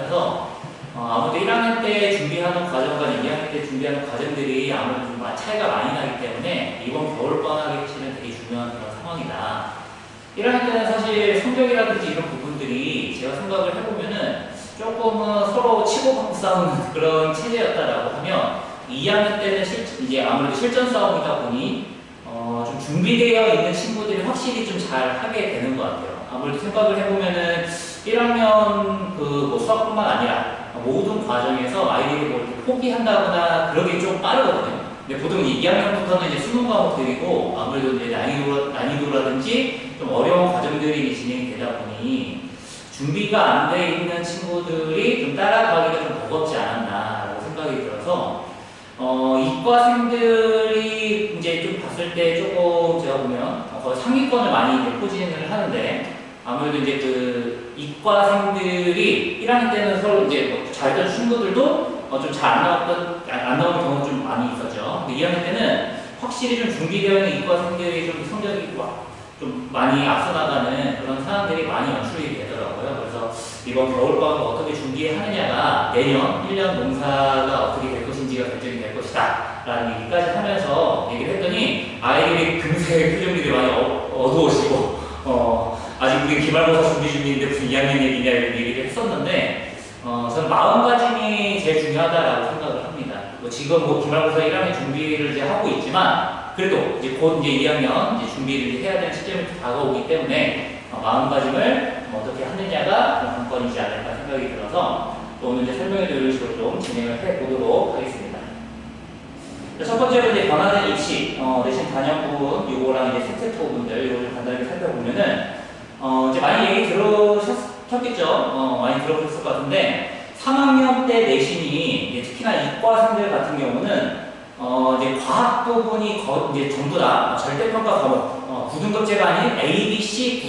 하면서 아무래도 1학년 때 준비하는 과정과 2학년 때 준비하는 과정들이 아무래도 좀 차이가 많이 나기 때문에 이번 겨울방학이 사실은 되게 중요한 그런 상황이다. 1학년 때는 사실 성적이라든지 이런 부분들이 제가 생각을 해보면은 조금은 서로 치고받고 싸우는 그런 체제였다라고 하면 2학년 때는 이제 아무래도 실전 싸움이다 보니 좀 준비되어 있는 친구들이 확실히 좀 잘 하게 되는 것 같아요. 아무래도 생각을 해보면은 1학년 뭐 수학뿐만 아니라 모든 과정에서 아이들이 뭐 이렇게 포기한다거나 그러기 좀 빠르거든요. 근데 보통 2학년부터는 이제 수능 과목들이고 아무래도 이제 난이도라든지 좀 어려운 과정들이 진행이 되다 보니 준비가 안 돼 있는 친구들이 좀 따라가기가 좀 버겁지 않았나라고 생각이 들어서 이과생들이 이제 좀 봤을 때 조금 제가 보면 거의 상위권을 많이 이제 포진을 하는데 아무래도 이제 그 이과생들이 1학년 때는 서로 이제 뭐 잘했던 친구들도 좀 잘 안 나오는 경우가 좀 많이 있었죠. 근데 2학년 때는 확실히 좀 준비되어 있는 이과생들이 좀 성적이 좀 많이 앞서 나가는 그런 상황들이 많이 연출이 되더라고요. 그래서 이번 겨울방학을 어떻게 준비하느냐가 내년 1년 농사가 어떻게 될 것인지가 결정이 될 것이다 라는 얘기까지 하면서 얘기를 했더니 아이들이 금세 표정들이 많이 어두워지고 아직 우리 기말고사 준비 중인데 무슨 2학년 얘기냐 이런 얘기를 했었는데 저는 마음가짐이 제일 중요하다라고 생각을 합니다. 지금 뭐 기말고사 1학년 준비를 이제 하고 있지만 그래도 이제 곧 이제 2학년 이제 준비를 해야 되는 시점이 다가오기 때문에 마음가짐을 어떻게 하느냐가 그런 관건이지 않을까 생각이 들어서 오늘 이제 설명해 드릴 식으로 좀 진행을 해 보도록 하겠습니다. 첫 번째로 이제 변화된 입시, 내신 단연 부분, 요거랑 이제 세트 부분들, 요거 좀 간단하게 살펴보면은, 이제 많이 얘기 들으셨겠죠? 많이 들어보셨을 것 같은데, 3학년 때 내신이, 특히나 이과생들 같은 경우는, 이제 과학 부분이 이제 전부 다 절대평가 과목, 9등급제가 아닌 A, B, C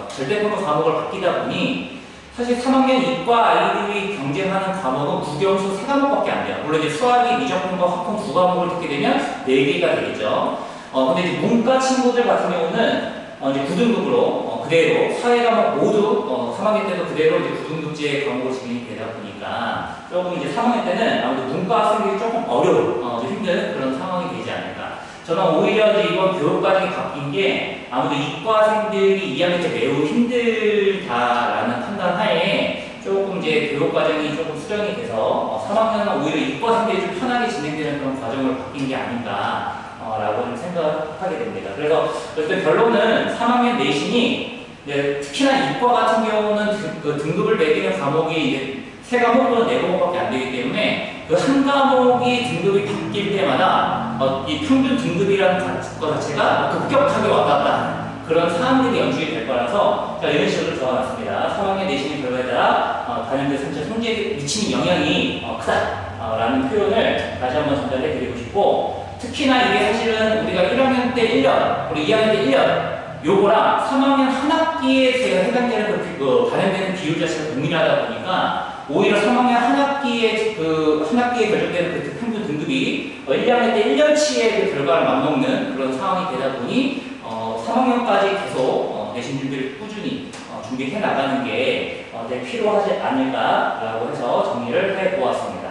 절대평가 과목을 바뀌다 보니, 사실 3학년 이과 아이들이 경쟁하는 과목은 국영수 3과목밖에 안 돼요. 물론 이제 수학이 미적분과 화풍 2과목을 듣게 되면 4개가 되겠죠. 근데 이제 문과 친구들 같은 경우는 이제 9등급으로 그대로 사회과목 모두 3학년 때도 그대로 이제 9등급제 과목으로 진행이 되다 보니까 조금 이제 3학년 때는 아무래도 문과 학생들이 조금 어려운 힘든 그런 상황이 되지 않을까. 저는 오히려 이제 이번 교육과정이 바뀐 게 아무래도 이과생들이 2학년 때 매우 힘들다라는 판단 하에 조금 이제 교육과정이 조금 수정이 돼서 3학년은 오히려 이과생들이 좀 편하게 진행되는 그런 과정을 바뀐 게 아닌가 라고 좀 생각하게 됩니다. 그래서 어쨌든 결론은 3학년 내신이 특히나 이과 같은 경우는 그 등급을 매기는 과목이 이제 3과목 또는 4과목밖에 안 되기 때문에 그 한 과목이 등급이 바뀔 때마다 이 평균 등급이라는 것 자체가 급격하게 왔다 갔다 그런 사항들이 연출이 될 거라서 제가 이런 식으로 적어놨습니다. 3학년 내신의 결과에 따라 단연대 전체 성적에 미치는 영향이 크다라는 표현을 다시 한번 전달해 드리고 싶고 특히나 이게 사실은 우리가 1학년 때 1년, 그리고 2학년 때 1년 요거랑 3학년 한 학기에 제가 해당되는 반영되는 비율 자체가 동일하다 보니까 오히려 3학년 한 학기에 결정되는 그 평균 등급이 1학년 때 1년치의 그 결과를 맞먹는 그런 상황이 되다 보니 3학년까지 계속 내신 준비를 꾸준히 준비해 나가는 게 필요하지 않을까라고 해서 정리를 해 보았습니다.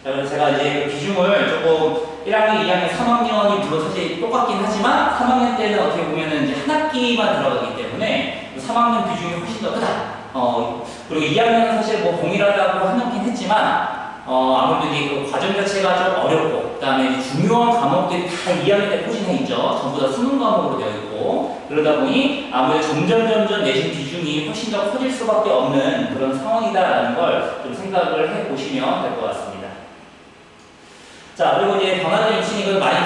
그래서 제가 이제 그 비중을 조금 1학년, 2학년, 3학년이 물론 사실 똑같긴 하지만 3학년 때는 어떻게 보면은 이제 한 학기만 들어가기 때문에 3학년 비중이 훨씬 더 크다. 그리고 2학년은 사실 뭐 동일하다고 하긴 했지만 아무래도 이제 그 과정 자체가 좀 어렵고 그다음에 이제 중요한 과목들이 다 2학년 때 포진해 있죠. 전부 다 수능 과목으로 되어 있고 그러다 보니 아무래도 점점 내신 비중이 훨씬 더 커질 수밖에 없는 그런 상황이다라는 걸 좀 생각을 해 보시면 될 것 같습니다. 자, 그리고 이제 변화된 입시는 많이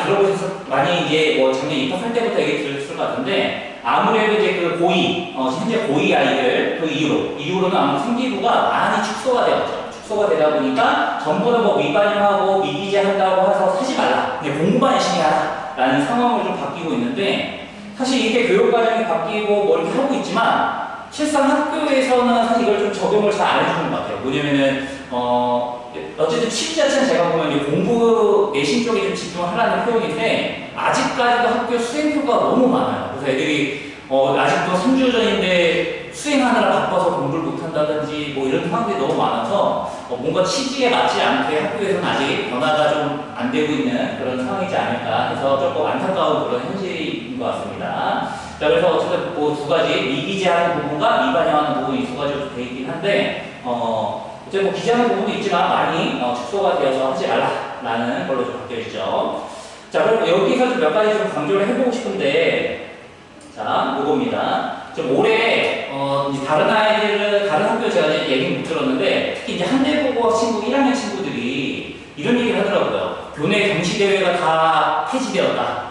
많이 이제 뭐 작년 입학할 때부터 얘기 들으셨을 것 같은데, 아무래도 이제 그 고2, 현재 고2 아이들 그 이후로는 아무래도 생기부가 많이 축소가 되었죠. 축소가 되다 보니까 전부 다 뭐 미반영하고 미기재 한다고 해서 사지 말라. 그냥 공부만 열심히 하라. 라는 상황으로 좀 바뀌고 있는데, 사실 이게 교육과정이 바뀌고 뭐 이렇게 하고 있지만, 실상 학교에서는 사실 이걸 좀 적용을 잘 안 해주는 것 같아요. 뭐냐면은, 어쨌든 취지 자체는 제가 보면 이제 공부 내신 쪽에 좀 집중하라는 표현인데 아직까지도 학교 수행표가 너무 많아요. 그래서 애들이 아직도 3주 전인데 수행하느라 바빠서 공부를 못한다든지 뭐 이런 상황들이 너무 많아서 뭔가 취지에 맞지 않게 학교에서는 아직 변화가 좀 안 되고 있는 그런 상황이지 않을까 해서 조금 안타까운 그런 현실인 것 같습니다. 자, 그래서 어쨌든 그 두 가지 미기재하는 부분과 미반영하는 부분이 두 가지로 되어 있긴 한데 어쨌든 뭐 기재하는 부분도 있지만 많이 축소가 되어서 하지 말라라는 걸로 좀 바뀌어 있죠. 자, 그럼 여기서 좀 몇 가지 좀 강조를 해보고 싶은데, 자, 요겁니다. 좀 올해 이제 다른 아이들은 다른 학교 제가 이제 얘기는 못 들었는데 특히 이제 한대국어 친구 1학년 친구들이 이런 얘기를 하더라고요. 교내 경시 대회가 다 폐지되었다.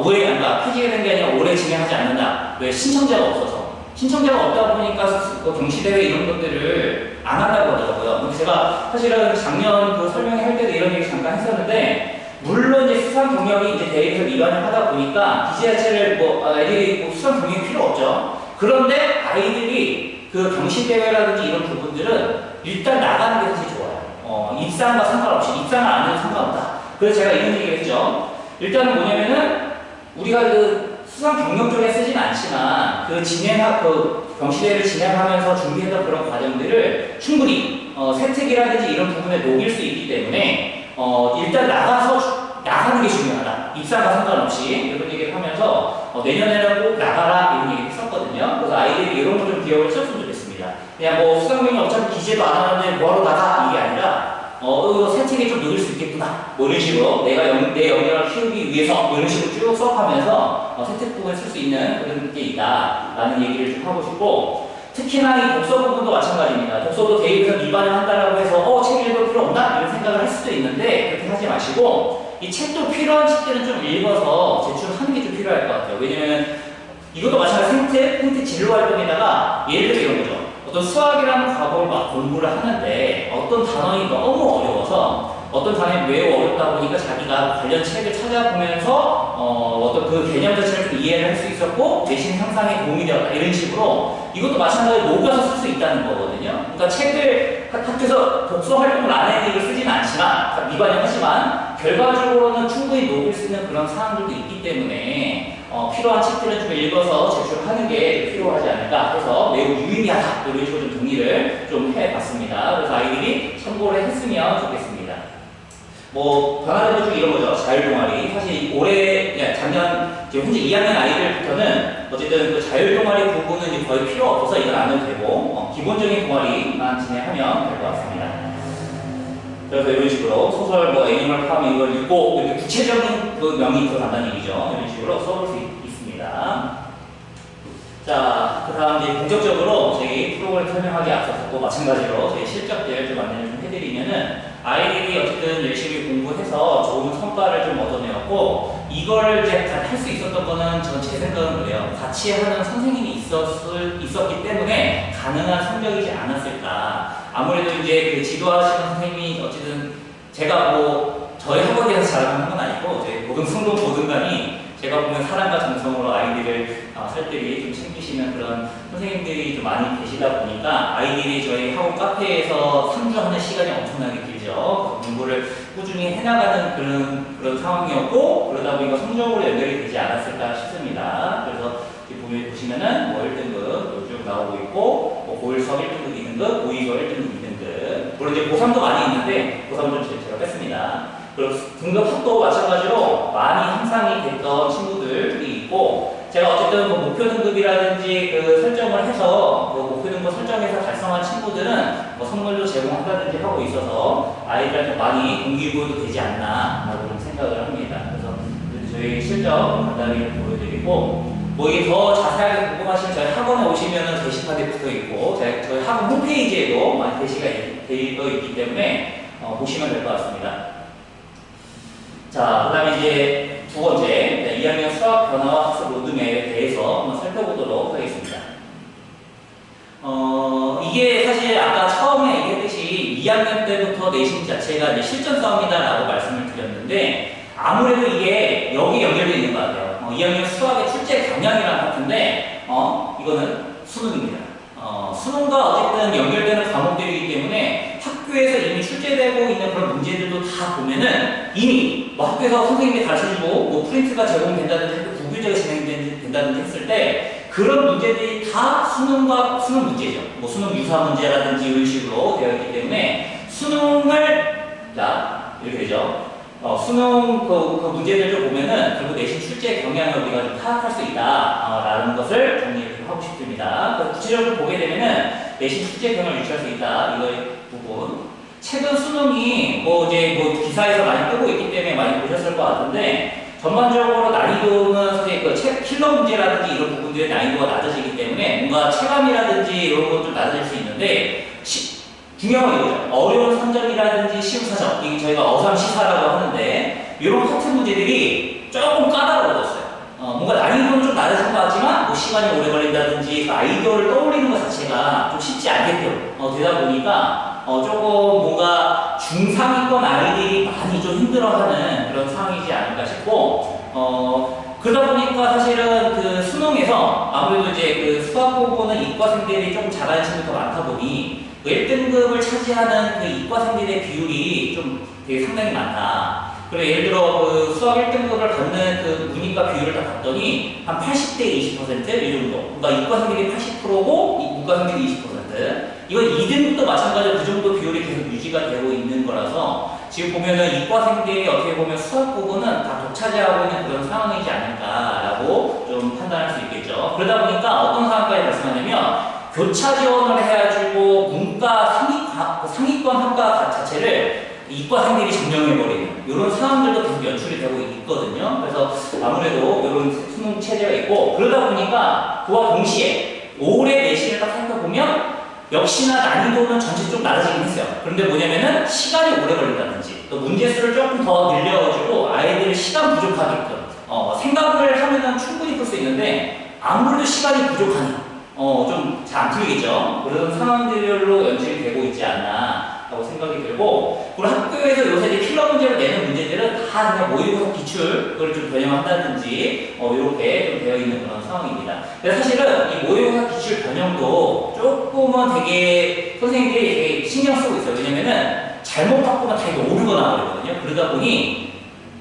올해 그러니까 폐지가 된 게 아니라 올해 진행하지 않는다. 왜 신청자가 없어서 신청자가 없다 보니까 경시 대회 이런 것들을 안 한다고 하더라고요. 제가 사실은 작년 그 설명회 할 때도 이런 얘기 잠깐 했었는데. 물론 이제 수상 경력이 이제 대회에서 미반을 하다 보니까 기재 자체를 애들이 수상 경력이 필요 없죠. 그런데 아이들이 그 경시대회라든지 이런 부분들은 일단 나가는 게 사실 좋아요. 입상과 상관없이 입상을 안 해도 상관없다. 그래서 제가 이런 얘기를 했죠. 일단은 뭐냐면은 우리가 그 수상 경력 쪽에 쓰진 않지만 그 경시대회를 진행하면서 준비했던 그런 과정들을 충분히 세특이라든지 이런 부분에 녹일 수 있기 때문에 일단 나가는 게 중요하다. 입상과 상관없이 이런 얘기를 하면서 내년에는 꼭 나가라 이런 얘기를 했었거든요. 그래서 아이들이 이런 거 좀 기억을 했었으면 좋겠습니다. 그냥 뭐 수상경이 어차피 기재도 안 하는데 뭐하러 나가 이게 아니라 세팅이 좀 늦을 수 있겠구나 뭐 이런 식으로 내 역량을 키우기 위해서 뭐 이런 식으로 쭉 수업하면서 세팅 부분을 쓸 수 있는 그런 게 있다 라는 얘기를 좀 하고 싶고 특히나 이 독서 부분도 마찬가지입니다. 독서도 대입해서 미반을 한다라고 해서 책 읽을 필요 없나? 이런 생각을 할 수도 있는데 그렇게 하지 마시고 이 책도 필요한 책들은 좀 읽어서 제출하는 게 좀 필요할 것 같아요. 왜냐면 이것도 마찬가지로 생태 진로 활동에다가 예를 들어 이런 거죠. 어떤 수학이라는 과목을 막 공부를 하는데 어떤 단원이 너무 어려워서 어떤 단원이 매우 어렵다 보니까 자기가 관련 책을 찾아보면서 어떤 그 개념 자체를 좀 이해를 할 수 있었고 내신 향상에 도움이 되었다 이런 식으로 이것도 마찬가지로 녹여서 쓸 수 있다는 거거든요. 그러니까 책을 학교에서 독서 활동을 안 해도 이걸 쓰지는 않지만 미반영하지만 결과적으로는 충분히 녹일 수 있는 그런 사항들도 있기 때문에 필요한 책들은 좀 읽어서 제출하는 게 필요하지 않을까 해서 매우 유의미하다 이런 식으로 좀 정리를 좀 해봤습니다. 그래서 아이들이 참고를 했으면 좋겠습니다. 뭐 변화된 것 중에 이런 거죠. 자율동아리. 사실 작년 현재 2학년 아이들부터는 어쨌든 그 자율동아리 부분은 이제 거의 필요 없어서 이건 안 해도 되고 기본적인 동아리만 진행하면 될 것 같습니다. 그래서 이런 식으로 소설 애니멀 팜 이걸 읽고 이렇게 구체적인 그 명이 들어간다는 얘기죠. 이런 식으로 써볼 수 있습니다. 자, 그 다음 이제 본격적으로 저희 프로그램 설명하기 앞서서 또 마찬가지로 저희 실적들 좀 안내를 좀 해드리면은 아이들이 어쨌든 열심히 공부해서 좋은 성과를 좀 얻어내었고 이걸 이제 할 수 있었던 거는 전 제 생각은 그래요. 같이 하는 선생님이 있었기 때문에 가능한 성적이지 않았을까. 아무래도 이제 그 지도하시는 선생님이 어쨌든 제가 저희 학원에서 자랑하는 건 아니고 저희 성동 고등관이 제가 보면 사랑과 정성으로 아이들을 살뜰히 좀 챙기시는 그런 선생님들이 좀 많이 계시다 보니까 아이들이 저희 학원 카페에서 상주하는 시간이 엄청나게 길죠. 공부를 꾸준히 해나가는 그런 상황이었고 그러다 보니까 성적으로 연결이 되지 않았을까 싶습니다. 그래서 보시면은 1등급 쭉 나오고 있고 고1 수학 1등급 2등급, 고2 수학 1등급 2등급 물론 이제 고3도 많이 있는데 고3은 좀 제가 뺐습니다. 그리고 등급학도 마찬가지로 많이 향상이 됐던 친구들이 있고 제가 어쨌든 목표 등급이라든지 그 설정을 해서 목표 등급 설정해서 달성한 친구들은 선물도 제공한다든지 하고 있어서 아이들한테 많이 동기부여도 되지 않나 라고 생각을 합니다. 그래서 저희 실적 간단히 보여드리고 이게 더 자세하게 궁금하시면 저희 학원에 오시면은 게시판에 붙어 있고 저희 학원 홈페이지에도 많이 게시가 되어 있기 때문에 보시면 될 것 같습니다. 자, 그 다음에 이제 두 번째, 2학년 수학 변화와 학습 로드맵에 대해서 한번 살펴보도록 하겠습니다. 이게 사실 아까 처음에 얘기했듯이 2학년 때부터 내신 자체가 이제 실전 싸움이다라고 말씀을 드렸는데 아무래도 이게 여기 연결되어 있는 것 같아요. 2학년 수학의 출제 방향이랑 같은데 이거는 수능입니다. 수능과 어쨌든 연결되는 과목들이기 때문에 학교에서 이미 출제되고 있는 그런 문제들도 다 보면은 이미 학교에서 선생님이 가르쳐주고 프린트가 제공된다든지 부교재가 진행된다든지 했을 때 그런 문제들이 다 수능과 수능 문제죠. 뭐 수능 유사 문제라든지 이런 식으로 되어 있기 때문에 수능을 자 이렇게 되죠. 수능 그 문제들을 보면은 결국 내신 출제 경향을 우리가 좀 파악할 수 있다라는 것을 정리를 하고 싶습니다. 구체적으로 보게 되면은 내신 출제 경향을 유추할 수 있다 이거의 부분. 최근 수능이 이제 기사에서 많이 뜨고 있기 때문에 많이 보셨을 것 같은데 전반적으로 난이도는 사실 킬러 문제라든지 이런 부분들의 난이도가 낮아지기 때문에 뭔가 체감이라든지 이런 건 좀 낮아질 수 있는데 중요한 건 이거죠. 어려운 선점이라든지 쉬운 사점, 이게 저희가 어삼시사라고 하는데 이런 파트 문제들이 조금 까다로워졌어요. 뭔가 난이도는 좀 낮아진 것 같지만 뭐 시간이 오래 걸린다든지 그 아이디어를 떠올리는 것 자체가 좀 쉽지 않게끔 되다 보니까 조금 뭔가 중상위권 아이들이 많이 좀 힘들어하는 그런 상황이지 않을까 싶고 그러다 보니까 사실은 그 수능에서 아무래도 이제 그 수학 부분은 이과생들이 조금 잘하는 친구가 많다 보니 그 1등급을 차지하는 그 이과생들의 비율이 좀 되게 상당히 많다. 그리고 예를 들어 그 수학 1등급을 받는 그 문이과 비율을 다 봤더니 한 80대 20% 이 정도. 그러니까 이과생들이 80%고 문과생들이 20%. 이건 2등급도 마찬가지로 그 정도 비율이 계속 유지가 되고 있는 거라서 지금 보면은 이과생들이 어떻게 보면 수학 부분은 다 독차지하고 있는 그런 상황이지 않을까라고 좀 판단할 수 있겠죠. 그러다 보니까 어떤 상황까지 발생하냐면 교차 지원을 해가지고 문과 상위권 학과 자체를 이과생들이 점령해버리는 이런 상황들도 계속 연출이 되고 있거든요. 그래서 아무래도 이런 수능 체제가 있고 그러다 보니까 그와 동시에 올해 내신을 딱 살펴보면 역시나 난이도는 전체적으로 낮아지긴 했어요. 그런데 뭐냐면은 시간이 오래 걸린다든지 또 문제수를 조금 더 늘려가지고 아이들이 시간 부족하게끔 생각을 하면은 충분히 풀 수 있는데 아무래도 시간이 부족하니 좀 잘 안 풀리겠죠. 그런 상황들로 연출이 되고 있지 않나 라고 생각이 들고 그리고 학교에서 요새 이제 필러 문제로 내는 문제들은 다 그냥 모의고사 기출 그걸 좀 변형한다든지 이렇게 좀 되어 있는 그런 상황입니다. 근데 사실은 이 모의고사 기출 변형도 조금은 되게 선생님들이 되게 신경 쓰고 있어요. 왜냐면은 잘못 바꾸면 다 이거 오류가 나거든요. 그러다 보니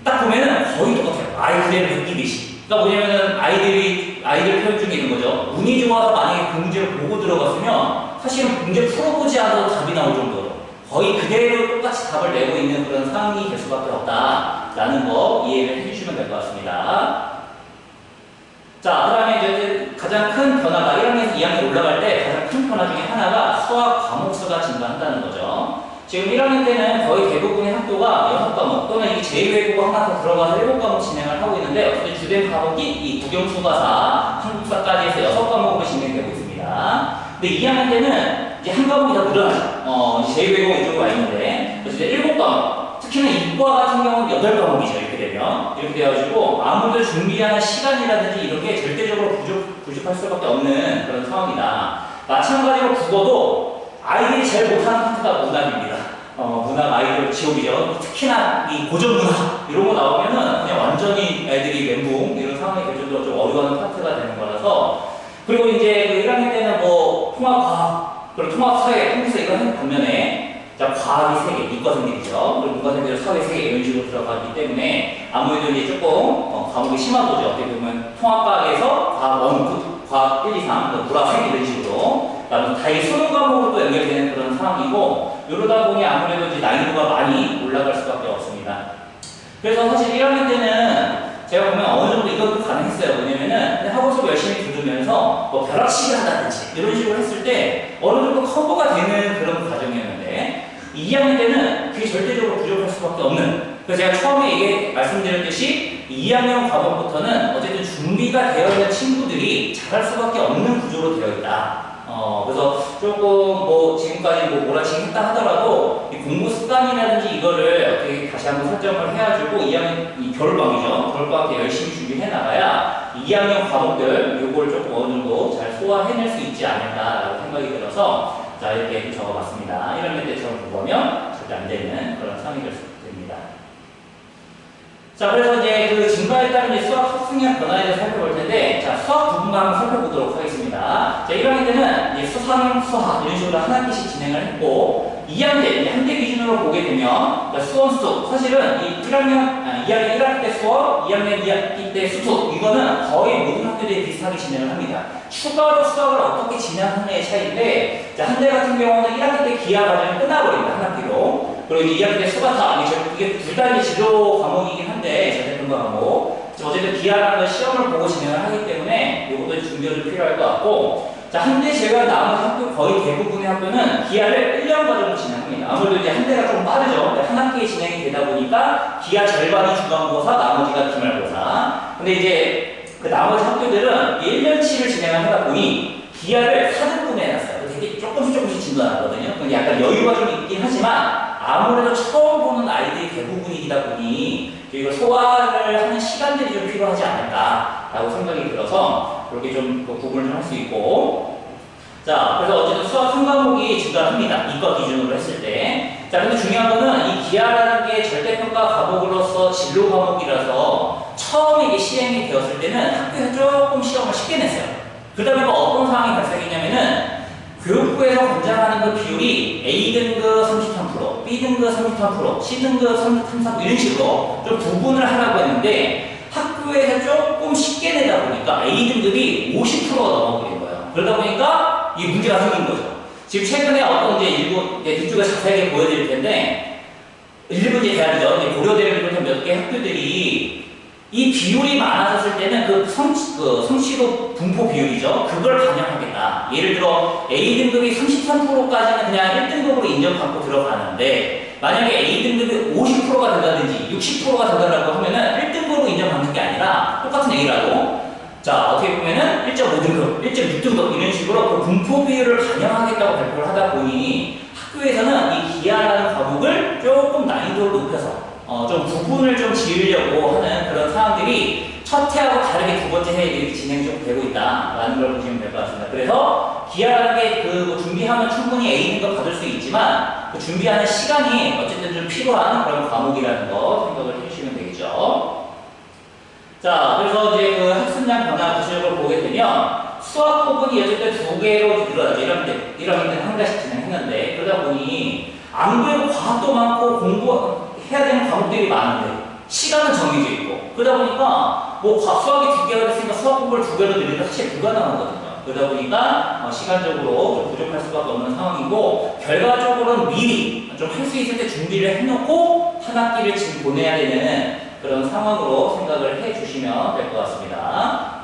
딱 보면은 거의 똑같아요. 아이 그대로 느끼듯이. 그러니까 뭐냐면은 아이들 표현 중에 있는 거죠. 운이 좋아서 만약에 그 문제를 보고 들어갔으면 사실은 문제 풀어보지 않아도 답이 나올 정도로 거의 그대로 똑같이 답을 내고 있는 그런 상황이 될 수밖에 없다라는 거 이해를 해주시면 될 것 같습니다. 자, 그 다음에 이제 가장 큰 변화가 1학년에서 2학년 올라갈 때 가장 큰 변화 중에 하나가 수학 과목 수가 증가한다는 거죠. 지금 1학년 때는 거의 대부분의 학교가 6과목 또는 이 제2외국어 하나 더 들어가서 7과목 진행을 하고 있는데 어쨌든 주된 과목이 이 국영수가사, 한국사까지 해서 6과목으로 진행되고 있습니다. 근데 2학년 때는 이제 한 과목이 더 늘어나죠. 제2외국어 이쪽으로 와 있는데 그래서 이제 7과목 특히나 이과 같은 경우는 8과목이죠. 이렇게 되면 이렇게 돼가지고 아무래도 준비하는 시간이라든지 이런 게 절대적으로 부족할 수밖에 없는 그런 상황이다. 마찬가지로 국어도 아이들이 제일 못하는 파트가 문학입니다. 문학 아이들 지옥이죠. 특히나 이 고전 문학 이런 거 나오면은 그냥 완전히 애들이 멘붕 이런 상황이 될 정도로 좀 어려워하는 파트가 되는 거라서 그리고 이제 그 1학년 때는 뭐 통합과학 그리고 통합사회, 통합사 이런 한 반면에 자 과학이 3개, 이과생들이죠. 그리고 문과생들은 사회 3개 이런 식으로 들어가기 때문에 아무래도 이제 조금 과목이 심하고죠. 어떻게 보면 통합과학에서 과학 1, 2, 3, 물학 이런 식으로 다이 수능 과목으로 또 연결되는 그런 상황이고 이러다 보니 아무래도 이제 난이도가 많이 올라갈 수밖에 없습니다. 그래서 사실 1학년 때는 제가 보면 어느 정도 이것도 가능했어요. 왜냐면은 학원 수업 열심히 들으면서 뭐 벼락치기를 한다든지 이런 식으로 했을 때 어느 정도 커버가 되는 그런 과정이었는데 2학년 때는 그게 절대적으로 부족할 수밖에 없는 그래서 제가 처음에 말씀드렸듯이 2학년 과목부터는 어쨌든 준비가 되어 있는 친구들이 잘할 수밖에 없는 구조로 되어 있다. 그래서 조금 뭐 지금까지 뭐 몰아치기 했다 하더라도 이 공부 습관이라든지 이거를 어떻게 다시 한번 설정을 해가지고 2학년 이 겨울방이죠. 겨울방 때 열심히 준비해 나가야 2학년 과목들 요걸 조금 어느 정도 잘 소화해낼 수 있지 않을까라고 생각이 들어서 자 이렇게 적어봤습니다. 1학년 때처럼 공부하면 절대 안 되는 그런 상황이 될 수 됩니다. 자, 그래서 이제 그 증가에 따른 이제 수학 학습량 변화에 대해서 살펴볼 텐데, 자, 수학 부분만 한번 살펴보도록 하겠습니다. 자, 1학년 때는 이제 수상, 수학 이런 식으로 한 학기씩 진행을 했고, 2학년, 한대 기준으로 보게 되면 수원수, 사실은 이 1학년, 2학년 1학기 때 수원, 2학년 2학기 때 수수, 이거는 거의 모든 학교들이 비슷하게 진행을 합니다. 추가로 수학을 어떻게 진행하느냐의 차이인데, 자, 한대 같은 경우는 1학기 때 기하 과정이 끝나버립니다. 한 학기로. 그리고 이제 2학기 때 수가타, 이게 둘 다 이제 진로 과목이긴 한데, 자세평가 과목. 어쨌든 기하라는 시험을 보고 진행을 하기 때문에 이것도 준비가 좀 필요할 것 같고, 자, 한대 제외한 나머지 학교 거의 대부분의 학교는 기하를 1년 과정으로 진행합니다. 아무래도 이제 한대가 좀 빠르죠. 한 학기에 진행이 되다 보니까 기하 절반이 중간고사, 나머지가 기말고사. 근데 이제 그 나머지 학교들은 1년치를 진행을 하다 보니 기하를 4등분에 해놨어요. 되게 조금씩 진도하거든요. 근데 약간 여유가 좀 있긴 하지만 아무래도 처음 보는 아이들이 대부분이다 보니 이걸 소화를 하는 시간들이 좀 필요하지 않을까라고 생각이 들어서 그렇게 좀 구분을 좀 할 수 있고, 자, 그래서 어쨌든 수학 3과목이 증가합니다. 이과 기준으로 했을 때. 자, 근데 중요한 거는 이 기하라는 게 절대평가 과목으로서 진로 과목이라서 처음에 이게 시행이 되었을 때는 학교에서 조금 시험을 쉽게 냈어요. 그러다 보니까 어떤 상황이 발생했냐면은 교육부에서 권장하는 그 비율이 A등급 33%, B등급 33%, C등급 33% 이런 식으로 좀 구분을 하라고 했는데 학교에서 조금 쉽게 내다 보니까 A등급이 50%가 넘어버린 거예요. 그러다 보니까 이 문제가 생긴 거죠. 지금 최근에 어떤 이제 일부, 뒤쪽에 자세하게 보여드릴 텐데, 일부 이제 대학이죠. 이제 고려대를 비롯한 몇 개 학교들이 이 비율이 많아졌을 때는 그 성취도 분포 비율이죠. 그걸 반영하겠다. 예를 들어 A등급이 33%까지는 그냥 1등급으로 인정받고 들어가는데 만약에 A등급이 50%가 된다든지 60%가 된다고 하면은 1등급으로 인정받는 게 아니라 똑같은 A라도 자, 어떻게 보면은 1.5등급, 1.6등급 이런 식으로 그 분포 비율을 반영하겠다고 발표를 하다 보니 학교에서는 이 기하라는 과목을 조금 난이도를 높여서 좀 구분을 좀 지으려고 하는 그런 상황들이 첫 해하고 다르게 두 번째 해에 이렇게 진행이 좀 되고 있다라는 걸 보시면 될 것 같습니다. 그래서 기하라는 게 그 준비하면 충분히 A등급 받을 수 있지만 그 준비하는 시간이 어쨌든 좀 필요한 그런 과목이라는 거 생각을 해주시면 되겠죠. 자, 그래서 이제 그 학습량 변화 구체적으로 보게 되면 수학 부분이 어쨌든 두 개로 늘어나죠. 1학년 때는 한 가지씩 진행했는데 그러다 보니 안 그래도 과학도 많고 공부해야 되는 과목들이 많은데 시간은 정해져 있고 그러다 보니까 뭐 수학이 두 개가 됐으니까 수학 공부를 두 개로 늘리는 게 사실 불가능하거든요. 그러다 보니까 시간적으로 좀 부족할 수밖에 없는 상황이고 결과적으로는 미리 좀 할 수 있을 때 준비를 해놓고 한 학기를 지금 보내야 되는 그런 상황으로 생각을 해주시면 될 것 같습니다.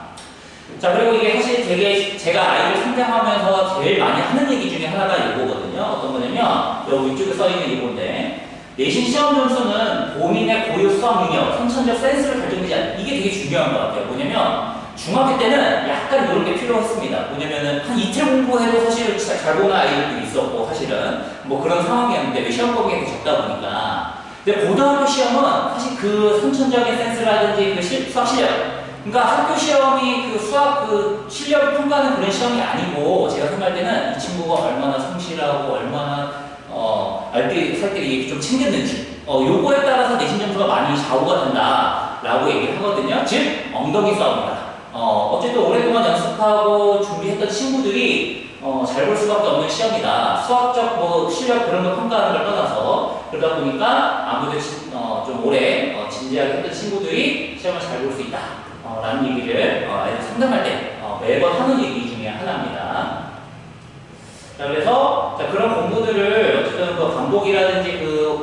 자, 그리고 이게 사실 되게 제가 아이를 성장하면서 제일 많이 하는 얘기 중에 하나가 이거거든요. 어떤 거냐면 여기 위쪽에 써있는 이건데 내신 시험 점수는 본인의 고유 수학 능력, 선천적 센스를 결정되지 않는 이게 되게 중요한 것 같아요. 뭐냐면 중학교 때는 약간 이런 게 필요했습니다. 뭐냐면은 한 이틀 공부해도 사실 잘 보는 아이들도 있었고 사실은 뭐 그런 상황이었는데 시험 범위가 되게 적다 보니까 근데 고등학교 시험은 사실 그 선천적인 센스라든지 그 수학 실력 그러니까 학교 시험이 그 수학 그 실력을 평가하는 그런 시험이 아니고 제가 생각할 때는 이 친구가 얼마나 성실하고 얼마나 살때 좀 챙겼는지 요거에 따라서 내신 점수가 많이 좌우가 된다라고 얘기를 하거든요. 즉 엉덩이 싸움이다. 어쨌든 오랫동안 연습하고 준비했던 친구들이 잘 볼 수밖에 없는 시험이다. 수학적 뭐 실력 그런 거 평가하는 걸 떠나서 그러다 보니까 아무래도 좀 오래 진지하게 했던 친구들이 시험을 잘 볼 수 있다. 라는 얘기를 아이들 상담할 때 매번 하는 얘기 중에 하나입니다. 자, 그래서 그런 공부들을 어쨌든 그 반복이라든지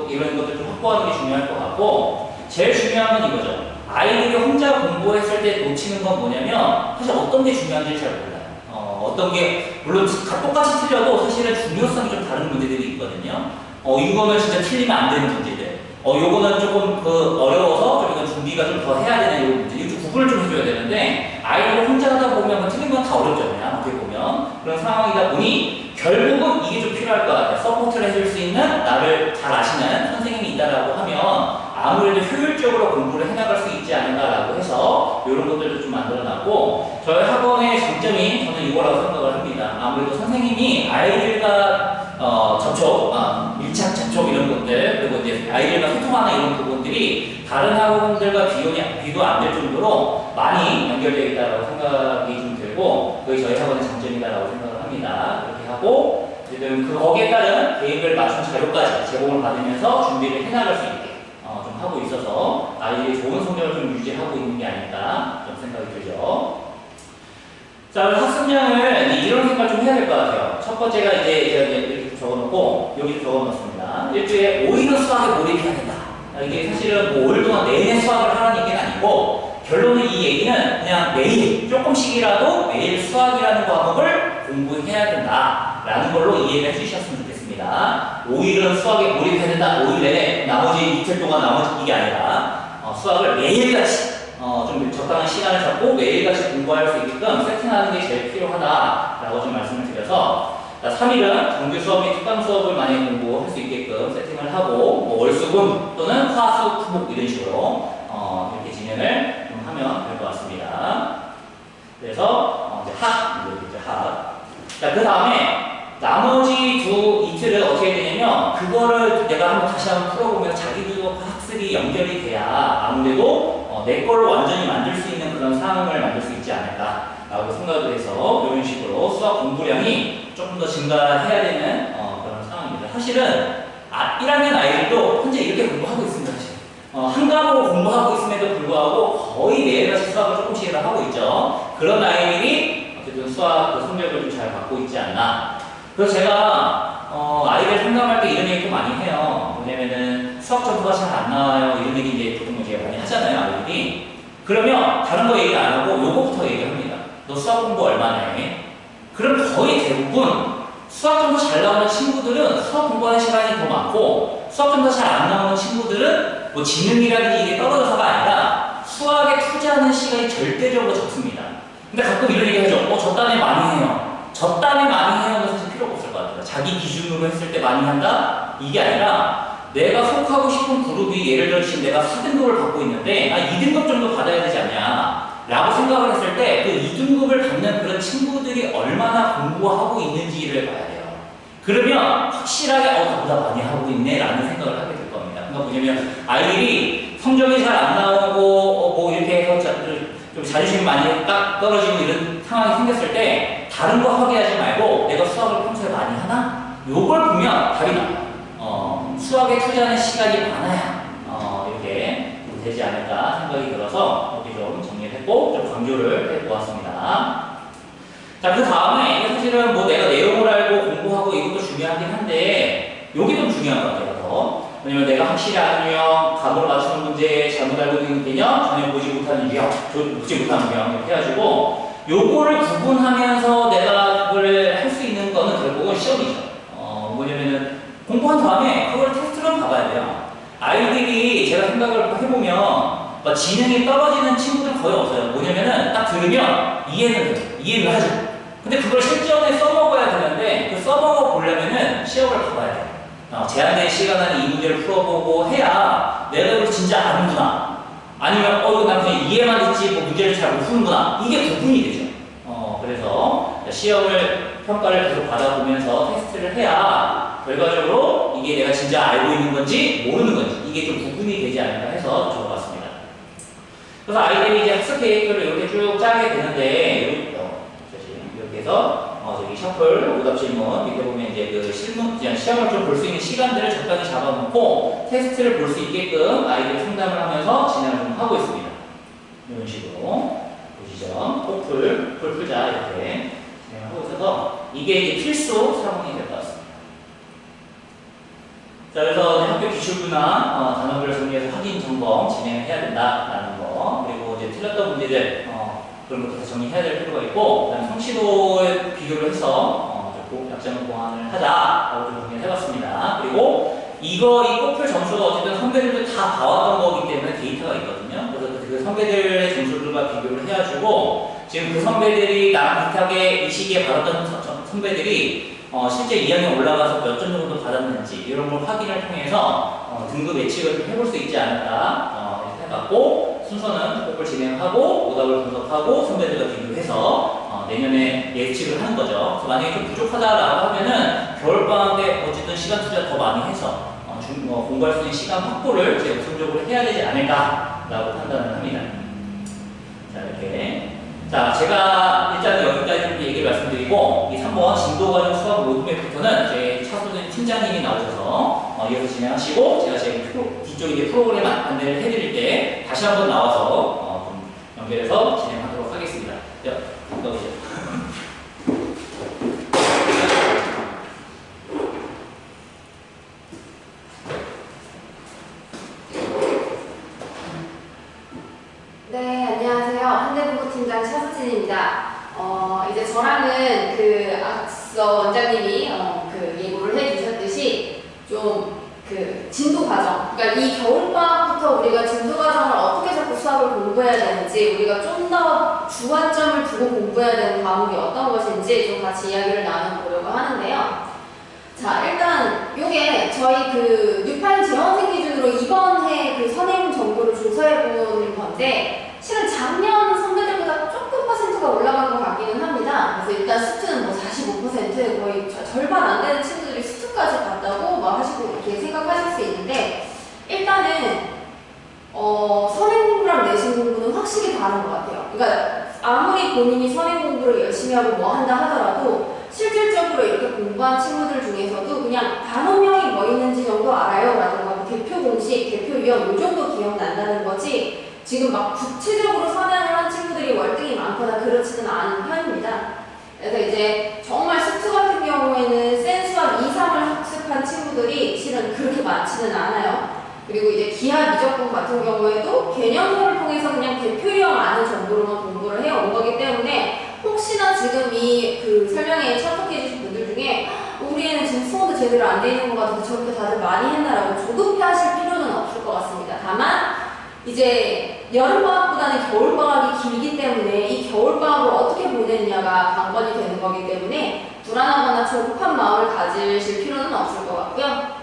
이런 것들 좀 확보하는 게 중요할 것 같고 제일 중요한 건 이거죠. 아이들이 혼자 공부했을 때 놓치는 건 뭐냐면 사실 어떤 게 중요한지 잘 몰라요. 어떤 게 물론 똑같이 틀려도 사실은 중요성이 좀 다른 문제들이 있거든요. 이거는 진짜 틀리면 안 되는 문제들. 요거는 조금 어려워서 좀 이건 준비가 좀 더 해야 되는 이런 문제. 이것도 구분을 좀 해줘야 되는데 아이들 혼자 하다 보면 틀린 건 다 어렵죠. 그냥 어떻게 보면 그런 상황이다 보니 결국은 이게 좀 필요할 것 같아요. 서포트를 해줄 수 있는 나를 잘 아시는 선생님이 있다라고 하면 아무래도 효율적으로 공부를 해나갈 수 있지 않을까라고 해서 이런 것들도 좀 만들어놨고 저희 학원의 장점이 저는 이거라고 생각을 합니다. 아무래도 선생님이 아이들과 밀착 접촉 이런 것들 그리고 이제 아이들과 소통하는 이런 부분들이 다른 학원들과 비교 안 될 정도로 많이 연결되어 있다고 생각이 좀 들고 그게 저희 학원의 장점이다라고 생각을 합니다. 그렇게 하고 어쨌든 거기에 따른 계획을 맞춘 자료까지 제공을 받으면서 준비를 해나갈 수 있게 좀 하고 있어서 아이들이 좋은 성적을 좀 유지하고 있는 게 아닐까 좀 생각이 들죠. 자, 학습량을 이런 생각 좀 해야 될 것 같아요. 첫 번째가 이제 제가 이렇게 적어놓고 여기도 적어놓습니다. 일주일에 5일은 수학에 몰입해야 된다. 이게 사실은 뭐 5일 동안 내내 수학을 하라는 얘기는 아니고 결론은 이 얘기는 그냥 매일 조금씩이라도 매일 수학이라는 과목을 공부해야 된다라는 걸로 이해를 해주셨으면 좋겠습니다. 5일은 수학에 몰입해야 된다. 5일 내내 나머지 이틀 동안 나머지 이게 아니라 수학을 매일같이 좀 적당한 시간을 잡고 매일같이 공부할 수 있게끔 세팅하는 게 제일 필요하다라고 좀 말씀을 드려서 3일은 정규 수업 및 특강 수업을 많이 공부할 수 있게끔 세팅을 하고 뭐 월수금 또는 화수, 토목 이런 식으로 이렇게 진행을 좀 하면 될 것 같습니다. 그래서 이제 학. 자, 그 다음에 나머지 이틀은 어떻게 되냐면 그거를 내가 다시 한번 풀어보면 자기도 학습이 연결이 돼야 아무래도 내 걸로 완전히 만들 수 있는 그런 상황을 만들 수 있지 않을까라고 생각을 해서 이런 식으로 수학 공부량이 조금 더 증가해야 되는 그런 상황입니다. 사실은 1학년 아이들도 현재 이렇게 공부하고 있습니다. 사실. 한 과목을 공부하고 있음에도 불구하고 거의 매일같이 수학을 조금씩이라도 하고 있죠. 그런 아이들이 어쨌든 수학 그 성적을 좀 잘 받고 있지 않나. 그래서 제가 아이들 상담할 때 이런 얘기 좀 많이 해요. 뭐냐면은 수학 점수가 잘 안 나와요. 이런 얘기 이제 보통 제가 많이 하잖아요, 아이들이. 그러면 다른 거 얘기 안 하고 요거부터 얘기합니다. 너 수학 공부 얼마나 해? 그럼 거의 대부분 수학 점수 잘 나오는 친구들은 수학 공부하는 시간이 더 많고 수학 점수 잘 안 나오는 친구들은 뭐 지능이라든지 이게 떨어져서가 아니라 수학에 투자하는 시간이 절대적으로 적습니다. 근데 가끔 이런 얘기 하죠. 저 딴에 많이 해요. 저 딴에 많이 해요는 사실 필요가 없을 것 같아요. 자기 기준으로 했을 때 많이 한다? 이게 아니라 내가 속하고 싶은 그룹이 예를 들어 지금 내가 4등급을 받고 있는데 2등급 정도 받아야 되지 않냐 라고 생각을 했을 때 그 2등급을 받는 그런 친구들이 얼마나 공부하고 있는지를 봐야 돼요. 그러면 확실하게 나보다 많이 하고 있네 라는 생각을 하게 될 겁니다. 그러니까 뭐냐면 아이들이 성적이 잘 안 나오고 뭐 이렇게 해서 좀 자존심이 많이 딱 떨어지고 이런 상황이 생겼을 때 다른 거 확인하지 말고 내가 수학을 평소에 많이 하나? 요걸 보면 답이 나와요. 수학에 투자하는 시간이 많아야 이렇게 되지 않을까 생각이 들어서 여기 좀 정리를 했고 좀 강조를 해보았습니다. 자, 그 다음에 사실은 뭐 내가 내용을 알고 공부하고 이것도 중요하긴 한데 여기 좀 중요한 것 같아요. 더. 왜냐면 내가 확실히 아는 유형, 감으로 맞추는 문제, 잘못 알고 있는 개념, 전혀 보지 못하는 유형, 보지 못하는 유형 이렇게 해가지고 요거를 구분하면서 내가 그걸 할 수 있는 거는 결국은 시험이죠. 뭐냐면은 공부한 다음에 그걸 테스트로 봐봐야 돼요. 아이들이 제가 생각을 해보면 지능이 떨어지는 친구들 거의 없어요. 뭐냐면은 딱 들으면 이해는 돼요. 이해는 하죠. 근데 그걸 실전에 써먹어야 되는데 그 써먹어 보려면은 시험을 봐봐야 돼요. 제한된 시간 안에 이 문제를 풀어보고 해야 내가 이걸 진짜 아는구나. 아니면 나 그냥 이해만 했지 뭐 문제를 잘 못 푸는구나. 이게 구분이 되죠. 그래서 시험을 평가를 계속 받아보면서 테스트를 해야 결과적으로 이게 내가 진짜 알고 있는 건지 모르는 건지 이게 좀 구분이 되지 않을까 해서 적어봤습니다. 그래서 아이들이 이제 학습 계획표를 이렇게 쭉 짜게 되는데 이렇게 해서 저기 셔플 오답 질문 밑에 보면 이제 그 시험을 좀 볼 수 있는 시간들을 적당히 잡아놓고 테스트를 볼 수 있게끔 아이들 상담을 하면서 진행을 좀 하고 있습니다. 이런 식으로 보시죠. 풀 풀자 이렇게 진행하고 있어서 이게 이제 필수 사항이 될 것 같습니다. 자, 그래서 학교 기출부나 단어별을 정리해서 확인 점검 진행을 해야 된다라는 거, 그리고 이제 틀렸던 문제들 그런 것도 다 정리해야 될 필요가 있고, 그다음 성취도에 비교를 해서 약점 보완을 하자라고 좀 정리를 해봤습니다. 그리고 이 꼬풀 점수가 어쨌든 선배들도 다 봐왔던 거기 때문에 데이터가 있거든요. 그래서 그 선배들의 점수들과 비교를 해가지고 지금 그 선배들이 나랑 비슷하게 이 시기에 받았던 선배들이 실제 2학년 올라가서 몇 점 정도 받았는지 이런 걸 확인을 통해서 등급 예측을 해볼 수 있지 않을까 해갖고 순서는 꼬풀 진행하고 오답을 분석하고 선배들과 비교해서 내년에 예측을 하는 거죠. 그래서 만약에 좀 부족하다라고 하면은 겨울방학 때 어쨌든 시간 투자 더 많이 해서 공부할 수 있는 시간 확보를 이제 우선적으로 해야 되지 않을까라고 판단을 합니다. 자, 이렇게. 자, 제가 일단 여기까지 얘기를 말씀드리고 이 3번 진도과정 수학 로드맵부터는 팀장님이 나오셔서 이어서 진행하시고 제가 제 뒤쪽에 이제 프로그램 안내를 해드릴 때 다시 한번 나와서 좀 연결해서 진행하도록 하겠습니다. 자, 넣으세요. 네, 안녕하세요. 한대본부팀장 차수진입니다. 이제 저랑은 앞서 원장님이 예고를 해주셨듯이 좀 진도 과정, 그러니까 이 겨울방학부터 우리가 진도 과정을 어떻게 자꾸 수학을 공부해야 되는지, 우리가 좀 더 주안점을 두고 공부해야 되는 과목이 어떤 것인지 좀 같이 이야기를 나눠보려고 하는데요. 자, 일단 요게 저희 뉴파일 재원생 기준으로 이번 해 선행문 정도를 조사해 본 건데, 실은 작년 선배들보다 조금 퍼센트가 올라간 것 같기는 합니다. 그래서 일단 수트는 뭐 45%, 거의 절반 안 되는 친구들이 수트까지 갔다고 뭐 하시고 이렇게 생각하실 수 있는데, 일단은 선행 공부랑 내신 공부는 확실히 다른 것 같아요. 그러니까 아무리 본인이 선행 공부를 열심히 하고 뭐 한다 하더라도 실질적으로 이렇게 공부한 친구들 중에서도 그냥 단어명이 뭐 있는지 정도 알아요 라든가 대표 공식, 대표 유형 이 정도 기억난다는 거지, 지금 막 구체적으로 선행을 한 친구들이 월등히 많거나 그렇지는 않은 편입니다. 그래서 이제 정말 수트 같은 경우에는 센 수학 2, 3을 학습한 친구들이 실은 그렇게 많지는 않아요. 그리고 이제 기하 미적분 같은 경우에도 개념서를 통해서 그냥 대표 유형 아는 정도로만 공부를 해온 거기 때문에, 혹시나 지금 이 설명회에 참석해 주신 분들 중에 우리 애는 지금 수업도 제대로 안 돼 있는 것 같은데 저렇게 다들 많이 했나라고 조급해 하실 필요는 없을 것 같습니다. 다만 이제 여름방학보다는 겨울방학이 길기 때문에 이 겨울방학을 어떻게 보내느냐가 관건이 되는 거기 때문에 불안하거나 조급한 마음을 가지실 필요는 없을 것 같고요.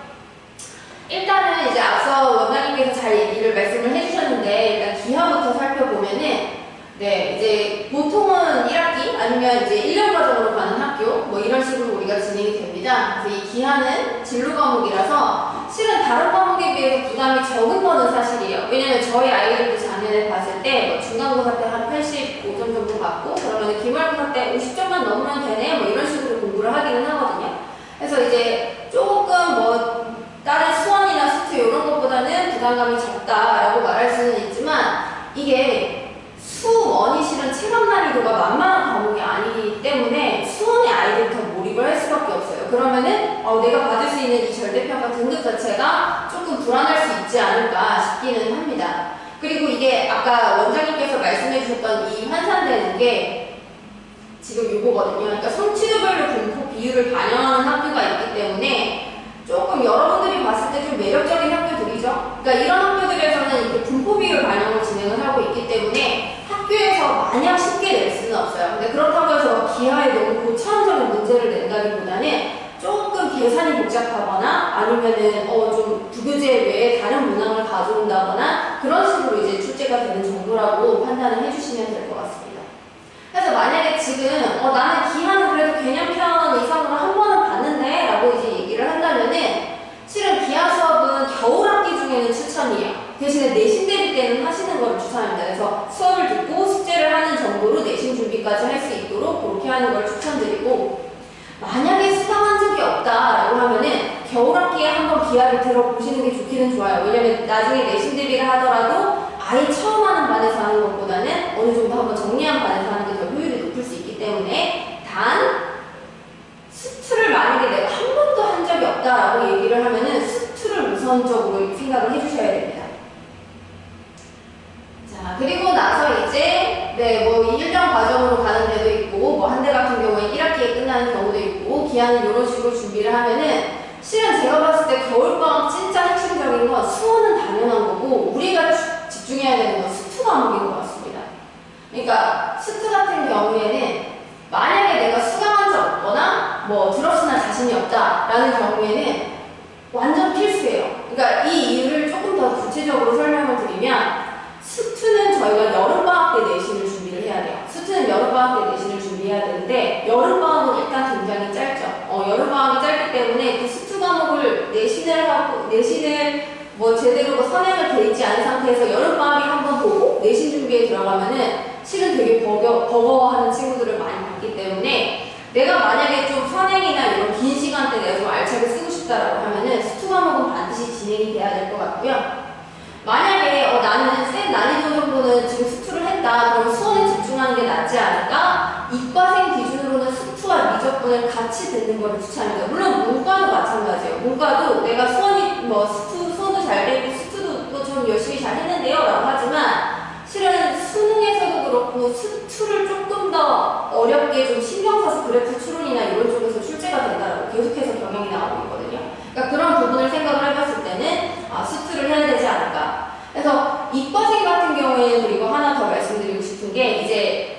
일단은 이제 앞서 원장님께서 잘 얘기를 말씀을 해주셨는데, 일단 기하부터 살펴보면은, 네, 이제 보통은 1학기 아니면 이제 1년 과정으로 가는 학교 뭐 이런 식으로 우리가 진행이 됩니다. 그래서 이 기하는 진로 과목이라서 실은 다른 과목에 비해서 부담이 적은 거는 사실이에요. 왜냐면 저희 아이들도 작년에 봤을 때 뭐 중간고사 때 한 85점 정도 받고, 그러면 기말고사 때 50점만 넘으면 되네 뭐 이런 식으로 공부를 하기는 하거든요. 그래서 이제 조금 뭐 다른 수원이나 수트 이런 것보다는 부담감이 적다라고 말할 수는 있지만, 이게 수원이 실은 체감 난이도가 만만한 과목이 아니기 때문에 수원의 아이들부터 몰입을 할 수밖에 없어요. 그러면은 내가 받을 수 있는 이 절대평가 등급 자체가 조금 불안할 수 있지 않을까 싶기는 합니다. 그리고 이게 아까 원장님께서 말씀해 주셨던 이 환산되는 게 지금 요거거든요. 그러니까 성취도별로 분포 비율을 반영하는 학교가 있기 때문에 조금 여러분들이 봤을 때 좀 매력적인 학교들이죠. 그러니까 이런 학교들에서는 이렇게 분포 비율 반영을 진행을 하고 있기 때문에 학교에서 마냥 쉽게 낼 수는 없어요. 근데 그렇다고 해서 기하에 너무 고차원적인 문제를 낸다기보다는 조금 계산이 복잡하거나 아니면은 좀 부교재 외에 다른 문항을 가져온다거나 그런 식으로 이제 출제가 되는 정도라고 판단을 해주시면 될 것 같습니다. 그래서 만약에 지금 나는 기하는 그래도 개념편 이상으로 한 번은 봤는데 라고 이제 얘기를 한다면은, 실은 기하 수업은 겨울학기 중에는 추천이에요. 대신에 내신 대비 때는 하시는 걸 추천합니다. 그래서 수업을 듣고 숙제를 하는 정도로 내신 준비까지 할 수 있도록 그렇게 하는 걸 추천드리고, 만약에 수강한 적이 없다라고 하면은 겨울학기에 한번 기하를 들어보시는 게 좋기는 좋아요. 왜냐면 나중에 내신 대비를 하더라도 아예 처음 하는 반에서 하는 것보다는 어느 정도 한번 정리한 반에서 하는 게 더 효율이 높을 수 있기 때문에, 단 수트를 만약에 내가 한 번도 한 적이 없다라고 얘기를 하면은 수트를 우선적으로 생각을 해주셔야 됩니다. 자, 그리고 나서 이제 뭐 1년 과정으로 가는 데도 있고 뭐 한 대 같은 경우에 1학기에 끝나는 경우도 있고, 기하는 이런 식으로 준비를 하면은, 실은 제가 봤을 때 겨울방학 진짜 핵심적인 건 수원은 당연한 거고, 우리가 집중해야 되는 건 수트 과목인 것 같습니다. 그러니까 수트 같은 경우에는 만약에 내가 수강한 적 없거나 뭐 들었으나 자신이 없다라는 경우에는 완전 필수예요. 그러니까 이 이유를 조금 더 구체적으로 설명을 드리면, 수트는 저희가 여름방학 때 내신을 준비를 해야 돼요. 수트는 여름방학 때 내신을 준비해야 되는데, 여름방학은 일단 굉장히 짧죠. 여름방학이 짧기 때문에 그 수트 과목을 내신을 뭐 제대로 선행을 돼 있지 않은 상태에서 여름방학에 한번 보고 내신 준비에 들어가면은 실은 되게 버거워하는 친구들을 많이 봤기 때문에, 내가 만약에 좀 선행이나 이런 긴 시간 대 내가 좀 알차게 쓰고 싶다 부분을 같이 듣는 걸 추천합니다. 물론 문과도 마찬가지예요. 문과도 내가 수원이 뭐 수도 잘 되고 수투도 좀 열심히 잘 했는데요 라고 하지만 실은 수능에서도 그렇고 수투를 조금 더 어렵게 좀 신경 써서 그래프 추론이나 이런 쪽에서 출제가 된다라고 계속해서 경영이 나오고 있거든요. 그러니까 그런 부분을 생각을 해봤을 때는 수투를 해야 되지 않을까. 그래서 이과생 같은 경우에는 그리고 하나 더 말씀드리고 싶은 게 이제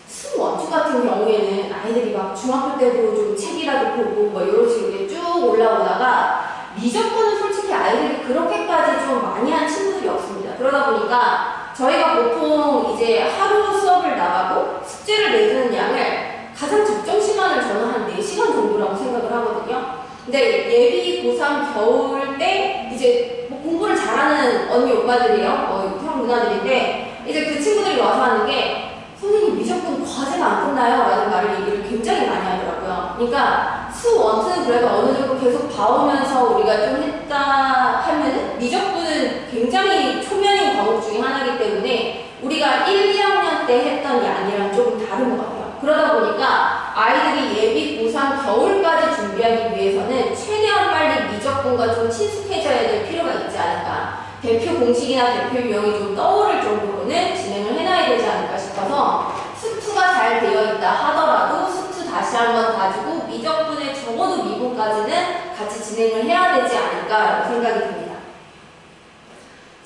수원주 같은 경우에는 아이들이 막 중학교 때도 좀 책이라도 보고 뭐 이런 식으로 쭉 올라오다가 미적분은 솔직히 아이들이 그렇게까지 좀 많이 한 친구들이 없습니다. 그러다 보니까 저희가 보통 이제 하루 수업을 나가고 숙제를 내주는 양을 가장 적정 시간을 저는 한 4시간 정도라고 생각을 하거든요. 근데 예비 고3 겨울 때 이제 뭐 공부를 잘하는 언니 오빠들이에요. 형 누나들인데 이제 그 친구들이 와서 하는 게 선생님 미적분 과제가 안 끝나요? 라는 말을 얘기를 굉장히 많이 하더라고요. 그러니까 수원트는 그래도 어느 정도 계속 봐오면서 우리가 좀 했다 하면은 미적분은 굉장히 초면인 과목 중에 하나이기 때문에 우리가 1, 2학년 때 했던 양이랑 조금 다른 것 같아요. 그러다 보니까 아이들이 예비 고3 겨울까지 준비하기 위해서는 최대한 빨리 미적분과 좀 친숙해져야 될 필요가 있지 않을까. 대표 공식이나 대표 유형이 좀 떠오를 정도로는 진행을 해놔야 되지 않을까 싶어서 수투가 잘 되어 있다 하더라도 수투 다시 한번 가지고 미적분의 적어도 미분까지는 같이 진행을 해야 되지 않을까라고 생각이 듭니다.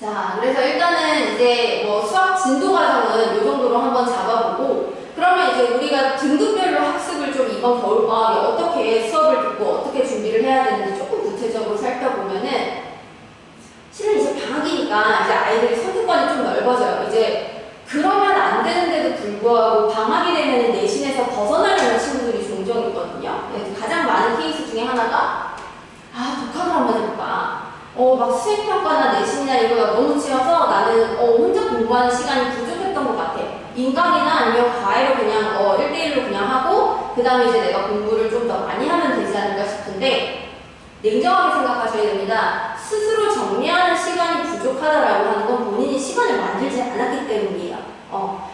자, 그래서 일단은 이제 뭐 수학 진도 과정은 이 정도로 한번 잡아보고 그러면 이제 우리가 등급별로 학습을 좀 이번 겨울방학에 어떻게 수업을 듣고 어떻게 준비를 해야 되는지 조금 구체적으로 살펴보면은 실은 이제 방학이니까 이제 아이들이 선택권이 좀 넓어져요. 이제 그러면 안 되는데도 불구하고 방학이 되면 내신에서 벗어나려는 친구들이 종종 있거든요. 가장 많은 케이스 중에 하나가 독학을 한번 해볼까. 막 수행평가나 내신이나 이거가 너무 치여서 나는 혼자 공부하는 시간이 부족했던 것 같아. 인강이나 아니면 과외로 그냥 1대1로 그냥 하고 그 다음에 이제 내가 공부를 좀 더 많이 하면 되지 않을까 싶은데 냉정하게 생각하셔야 됩니다. 스스로 정리하는 시간이 부족하다라고 하는 건 본인이 시간을 만들지 않았기 때문이에요.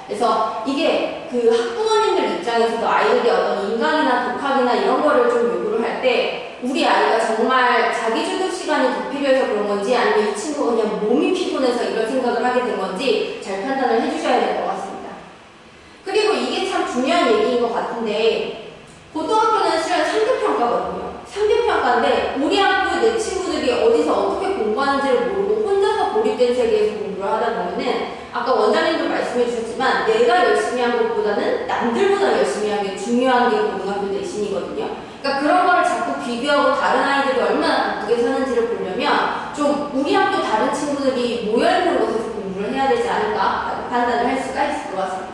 그래서 이게 그 학부모님들 입장에서도 아이들이 어떤 인강이나 독학이나 이런 거를 좀 요구를 할 때 우리 아이가 정말 자기주도 시간이 더 필요해서 그런 건지 아니면 이 친구가 그냥 몸이 피곤해서 이런 생각을 하게 된 건지 잘 판단을 해주셔야 될 것 같습니다. 그리고 이게 참 중요한 얘기인 것 같은데 고등학교는 실은 3교평가거든요. 3교평가인데 우리 학교 내 친구들이 어디서 어떻게 공부하는지를 모르고 혼자서 고립된 세계에서 공부를 하다 보면은 아까 원장님도 말씀해 주셨지만 내가 열심히 한 것보다는 남들보다 열심히 한 게 중요한 게 고등학교 내신이거든요. 그러니까 그런 거를 자꾸 비교하고 다른 아이들이 얼마나 바쁘게 사는지를 보려면 좀 우리 학교 다른 친구들이 모여있는 곳에서 공부를 해야 되지 않을까 판단을 할 수가 있을 것 같습니다.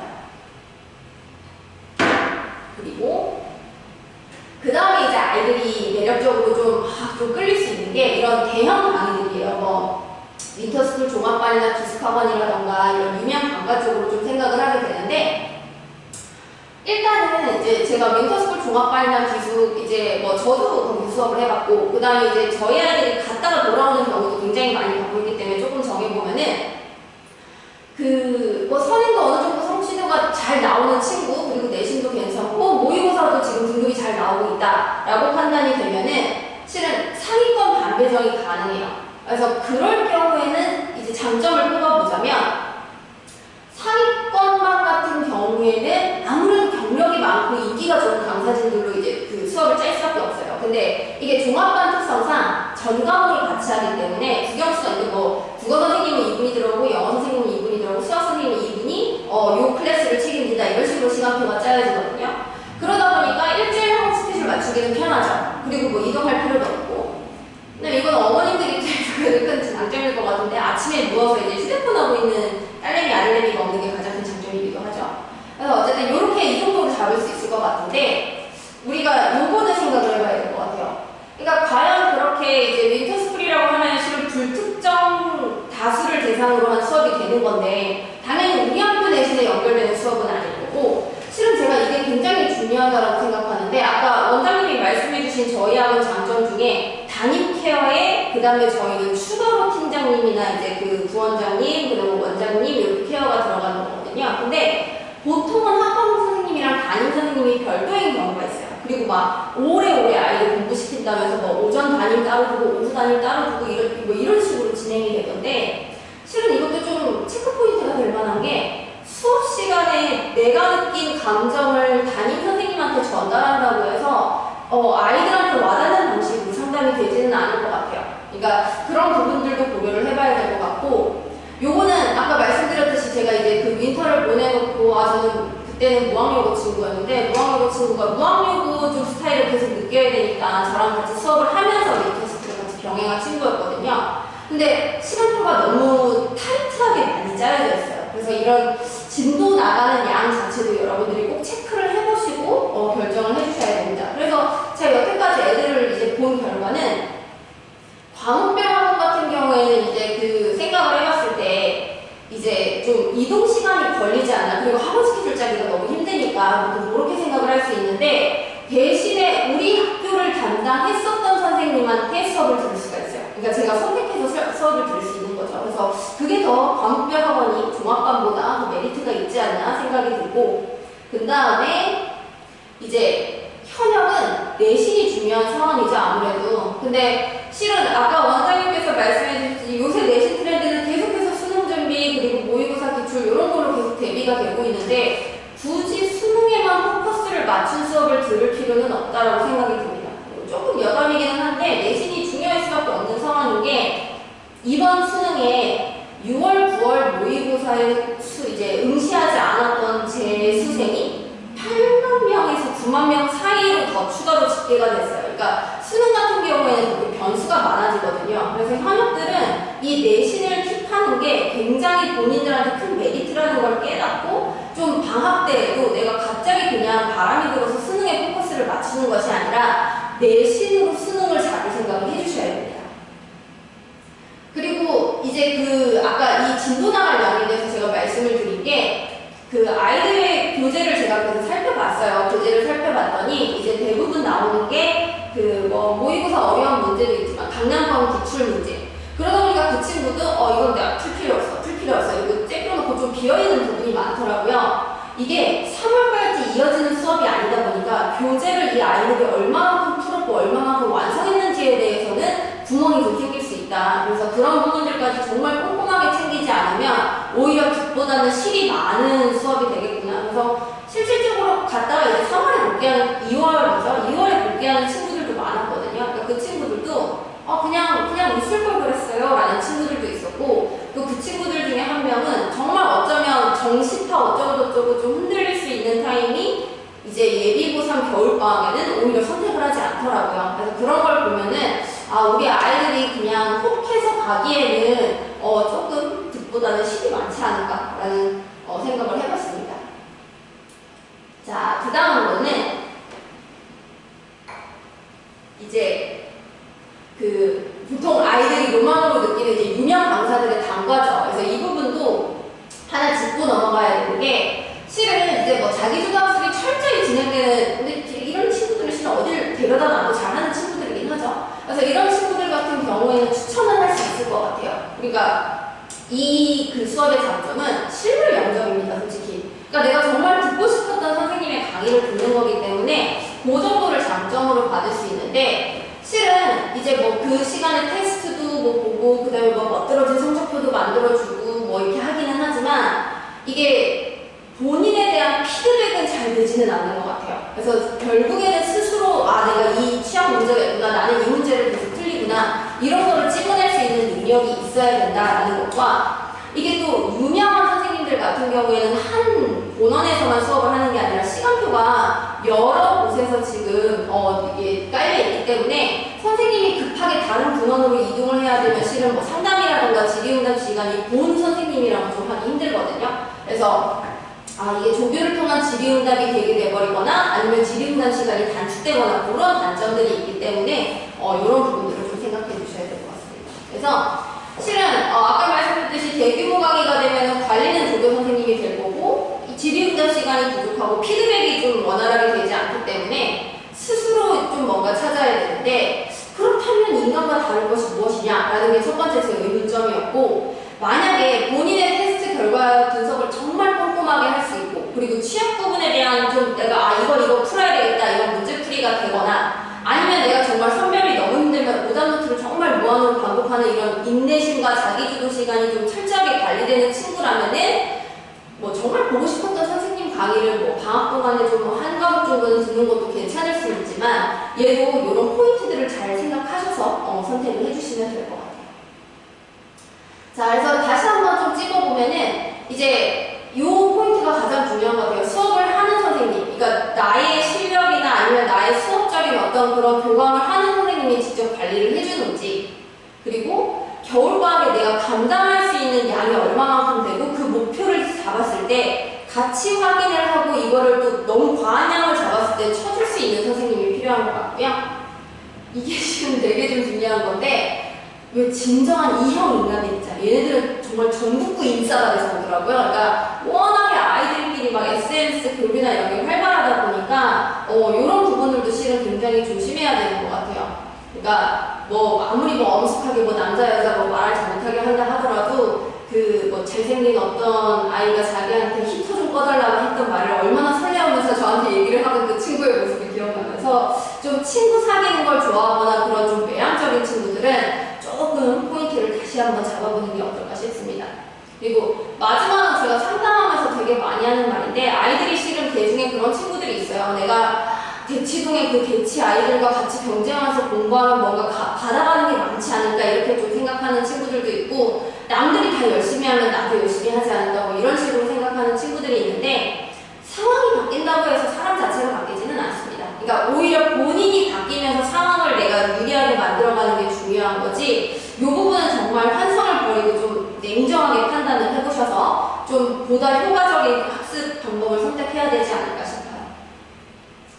그리고 그 다음에 이제 아이들이 매력적으로 좀 끌릴 수 있는 게 이런 대형 강의들이에요. 뭐 윈터스쿨 종합반이나 기숙학원이라던가 이런 유명 강과 쪽으로 좀 생각을 하게 되는데 일단은 이제 제가 윈터스쿨 종합반이나 기숙 이제 뭐 저도 거기 수업을 해봤고 그 다음에 이제 저희 아이들이 갔다가 돌아오는 경우도 굉장히 많이 갖고 있기 때문에 조금 정해보면은 뭐 선행도 어느 정도 성취도가 잘 나오는 친구 그리고 내신도 괜찮고 모의고사도 지금 등급이 잘 나오고 있다라고 판단이 되면은 실은 상위권 반배정이 가능해요. 그래서 그럴 경우에는 이제 장점을 뽑아보자면 상위권반 같은 경우에는 아무래도 경력이 많고 인기가 좋은 강사진들로 이제 그 수업을 짤 수밖에 없어요. 근데 이게 종합반 특성상 전 과목을 같이 하기 때문에 국영수가 있는 뭐 국어 선생님은 2분이 들어오고 영어 선생님은 2분이 들어오고 수학 선생님은 2분이 요 클래스를 책임진다 이런 식으로 시간표가 짜여지거든요. 그러다 보니까 일주일 학업 스케줄 맞추기는 편하죠. 그리고 뭐 이동할 필요도 없고. 근데 이건 어머님들 입장에서 큰 장점일 것 같은데 아침에 누워서 이제 휴대폰 하고 있는 딸내미 아들내미가 없는 게 가장 큰 장점이기도 하죠. 그래서 어쨌든 이렇게 이 정도로 잡을 수 있을 것 같은데 우리가 요거는 생각을 해봐야 될 것 같아요. 그러니까 과연 그렇게 이제 윈터스쿨이라고 하면 실은 불특정 다수를 대상으로 한 수업이 되는 건데 당연히 우리 학교 내신에 연결되는 수업은 아닐 거고 실은 제가 이게 굉장히 중요하다고 생각하는데 아까 원장님이 말씀해주신 저희 학원 장점 중에 담임 케어에 그 다음에 저희는 추가로 팀장님이나 이제 그 부원장님 그리고 원장님 이렇게 케어가 들어가는 거거든요. 근데 보통은 학과목 선생님이랑 담임 선생님이 별도인 경우가 있어요. 그리고 막 오래오래 아이를 공부시킨다면서 뭐 오전 단임 따로 두고 오후 단임 따로 두고 이런 식으로 진행이 되던데 실은 이것도 좀 체크 포인트가 될 만한 게 수업 시간에 내가 느낀 감정을 담임 선생님한테 전달한다고 해서 아이들한테 와닿는 방식으로 상담이 되지는 않을 것 같아요. 그러니까 그런 부분들도 고려를 해봐야 될 것 같고 요거는 아까 말씀드렸듯이 제가 이제 그 윈터를 보내놓고 저는 그때는 무학여고 친구였는데 무학여고 친구가 무학여고 좀 스타일을 계속 느껴야 되니까 저랑 같이 수업을 하면서 이 테스트를 같이 병행한 친구였거든요. 근데 시간표가 너무 타이트하게 많이 짜여져 있어요. 그래서 이런 진도 나가는 양 자체도 여러분들이 꼭 체크를 해보시고 결정을 해주셔야 됩니다. 그래서 제가 여태까지 애들을 이제 본 결과는 과목별 학원 같은 경우에는 이제 그 생각을 해봤을 때 이제 좀 이동 시간이 걸리지 않나 그리고 학원 스케줄 짜기가 너무 힘드니까 보통 그렇게 생각을 할 수 있는데 대신에 우리 학교를 담당했었던 선생님한테 수업을 들을 수가 있어요. 그러니까 제가 선택해서 수업을 들을 수 있는 거죠. 그래서 그게 더 과목별 학원이 종합반보다 더 메리트가 있지 않나 생각이 들고 그 다음에 이제 현역은 내신이 중요한 상황이죠 아무래도. 근데 실은 아까 원장님께서 말씀해 주셨듯이 요새 내신 트렌드는 계속해서 수능 준비 그리고 모의고사 기출 이런 걸로 계속 대비가 되고 있는데 굳이 수능에만 포커스를 맞춘 수업을 들을 필요는 없다라고 생각이 듭니다. 조금 여담이기는 한데 내신이 중요할 수밖에 없는 상황인 게 이번 수능에 6월, 9월 모의고사에 이제 응시하지 않았던 제 수생이 8만 명에서 9만 명 사이로 더 추가로 집계가 됐어요. 그러니까 수능 같은 경우에는 변수가 많아지거든요. 그래서 현역들은 이 내신을 킵하는 게 굉장히 본인들한테 큰 메리트라는 걸 깨닫고 좀 방학 때에도 내가 갑자기 그냥 바람이 불어서 수능에 포커스를 맞추는 것이 아니라 내신으로 수능을 잡을 생각을 해주셔야 됩니다. 그리고 이제 그 아까 이 진도 나갈 양에 대해서 제가 말씀을 드린 게 그 아이들의 교재를 제가 그래서 살펴봤어요. 교재를 살펴봤더니 이제 대부분 나오는 게 그 뭐 모의고사 어려운 문제도 있지만 강남권 기출 문제. 그러다 보니까 그 친구도 이건 내가 풀 필요 없어. 이거 째껴놓고 좀 비어있는 부분이 많더라고요. 이게 3월까지 이어지는 수업이 아니다 보니까 교재를 이 아이들이 얼마만큼 풀었고 얼마만큼 완성했는지에 대해서는 구멍이 좀 생길 수 있다. 그래서 그런 부분들까지 정말 꼼꼼하게 챙기지 않으면 오히려 득보다는 실이 많은 수업이 되겠구나. 그래서 실질적으로 갔다가 이제 3월에 복귀하는 2월에 복귀하는 친구들도 많았거든요. 그러니까 그 친구들도 그냥 웃을 걸 그랬어요 라는 친구들도 있었고 또 그 친구들 중에 한 명은 정말 어쩌면 정시파 어쩌고저쩌고 좀 흔들릴 수 있는 타임이 이제 예비 고3 겨울방학에는 오히려 선택을 하지 않더라고요. 그래서 그런 걸 보면은 우리 아이들이 그냥 혹해서 가기에는 조금 득보다는 실이 많지 않을까라는 생각을 해봤습니다. 자, 그 다음으로는 이제 보통 아이들이 로망으로 느끼는 이제 유명 강사들의 단과죠. 그래서 이 부분도 하나 짚고 넘어가야 되는 게 실은 이제 뭐 자기주도 학습이 철저히 진행되는 근데 이런 친구들은 실은 어딜 데려다 놔도 잘하는 친구들이긴 하죠. 그래서 이런 친구들 같은 경우에는 추천을 할 수 있을 것 같아요. 그러니까 이 그 수업의 장점은 실물 영접입니다, 솔직히. 그러니까 내가 정말 듣고 싶었던 선생님의 강의를 듣는 거기 때문에 그 정도를 장점으로 받을 수 있는데 실은 이제 뭐 그 시간에 테스트도 뭐 보고 그 다음에 뭐 멋들어진 성적표도 만들어주고 뭐 이렇게 하기는 하지만 이게 본인에 대한 피드백은 잘 되지는 않는 것 같아요. 그래서 결국에는 스스로 내가 이 취업 문제가 있구나, 나는 이 문제를 계속 틀리구나 이런 거를 찍어낼 수 있는 능력이 있어야 된다라는 것과 이게 또 유명한 선생님들 같은 경우에는 한 본원에서만 수업을 하는 게 아니라 시간표가 여러 곳에서 지금 이게 깔려있기 때문에 선생님이 급하게 다른 분원으로 이동을 해야 되면 실은 뭐 상담이라든가 질의응답 시간이 본 선생님이랑 좀 하기 힘들거든요. 그래서 이게 조교를 통한 질의응답이 되게 돼버리거나 아니면 질의응답 시간이 단축되거나 그런 단점들이 있기 때문에 이런 부분들을 좀 생각해 주셔야 될 것 같습니다. 그래서 실은 아까 말씀드렸듯이 대규모 강의가 되면 관리는 조교 선생님이 될 거고 질의응답 시간이 부족하고 피드백이 좀 원활하게 되지 않기 때문에 스스로 좀 뭔가 찾아야 되는데 그렇다면 인간과 다른 것이 무엇이냐라는 게 첫 번째 제 의문점이었고 만약에 본인의 테스트 결과 분석을 정말 꼼꼼하게 할 수 있고 그리고 취업 부분에 대한 좀 내가 이거 풀어야 되겠다 이런 문제 풀이가 준비가 되거나 아니면 내가 정말 선별이 너무 힘들면 오답노트를 정말 무한으로 반복하는 이런 인내심과 자기주도 시간이 좀 철저하게 관리되는 친구라면은 뭐 정말 보고 싶었던 선생님 강의를 뭐 방학 동안에 좀 한 과목 정도는 듣는 것도 괜찮을 수 있지만 얘도 이런 포인트들을 잘 생각하셔서 선택을 해주시면 될 것 같아요. 자, 그래서 다시 한번 좀 찍어보면은 이제 이 포인트가 가장 중요한 것 같아요. 수업을 하는 선생님, 그러니까 나의 실력이나 아니면 나의 수업적인 어떤 그런 교감을 하는 선생님이 직접 관리를 해주는지, 그리고 겨울방학에 내가 감당할 수 있는 양이 얼마만큼 되고 그 목표를 잡았을 때 같이 확인을 하고 이거를 또 너무 과한 양을 잡았을 때 쳐줄 수 있는 선생님이 필요한 것 같고요. 이게 지금 되게 좀 중요한 건데 왜 진정한 이형 인간들 있잖아요. 얘네들은 정말 전국구 인싸가 돼서 오더라고요. 그러니까 워낙에 아이들끼리 막 SNS 교류나 이런 게 활발하다 보니까 이런 부분들도 실은 굉장히 조심해야 되는 것 같아요. 그러니까 뭐 아무리 뭐 엄숙하게 뭐 남자 여자 뭐 말을 잘 못하게 한다 하더라도 그 뭐 잘생긴 어떤 아이가 자기한테 히터 좀 꺼달라고 했던 말을 얼마나 설레하면서 저한테 얘기를 하던 그 친구의 모습이 기억나면서 좀 친구 사귀는 걸 좋아하거나 그런 좀 외향적인 친구들은 조금 포인트를 다시 한번 잡아보는 게 어떨까 싶습니다. 그리고 마지막으로 제가 상담하면서 되게 많이 하는 말인데 아이들이 실은 개 중에 그런 친구들이 있어요. 내가 대치동의 그 대치 아이들과 같이 경쟁하면서 공부하면 뭔가 받아가는 게 많지 않을까 이렇게 좀 생각하는 친구들도 있고 남들이 다 열심히 하면 나도 열심히 하지 않을까 뭐 이런 식으로 생각하는 친구들이 있는데 상황이 바뀐다고 해서 사람 자체가 바뀌지는 않습니다. 그러니까 오히려 본인이 바뀌면서 상황을 내가 유리하게 만들어가는 게 중요한 거지 이 부분은 정말 환상을 버리고 좀 냉정하게 판단을 해보셔서 좀 보다 효과적인 학습 방법을 선택해야 되지 않을까 싶어요.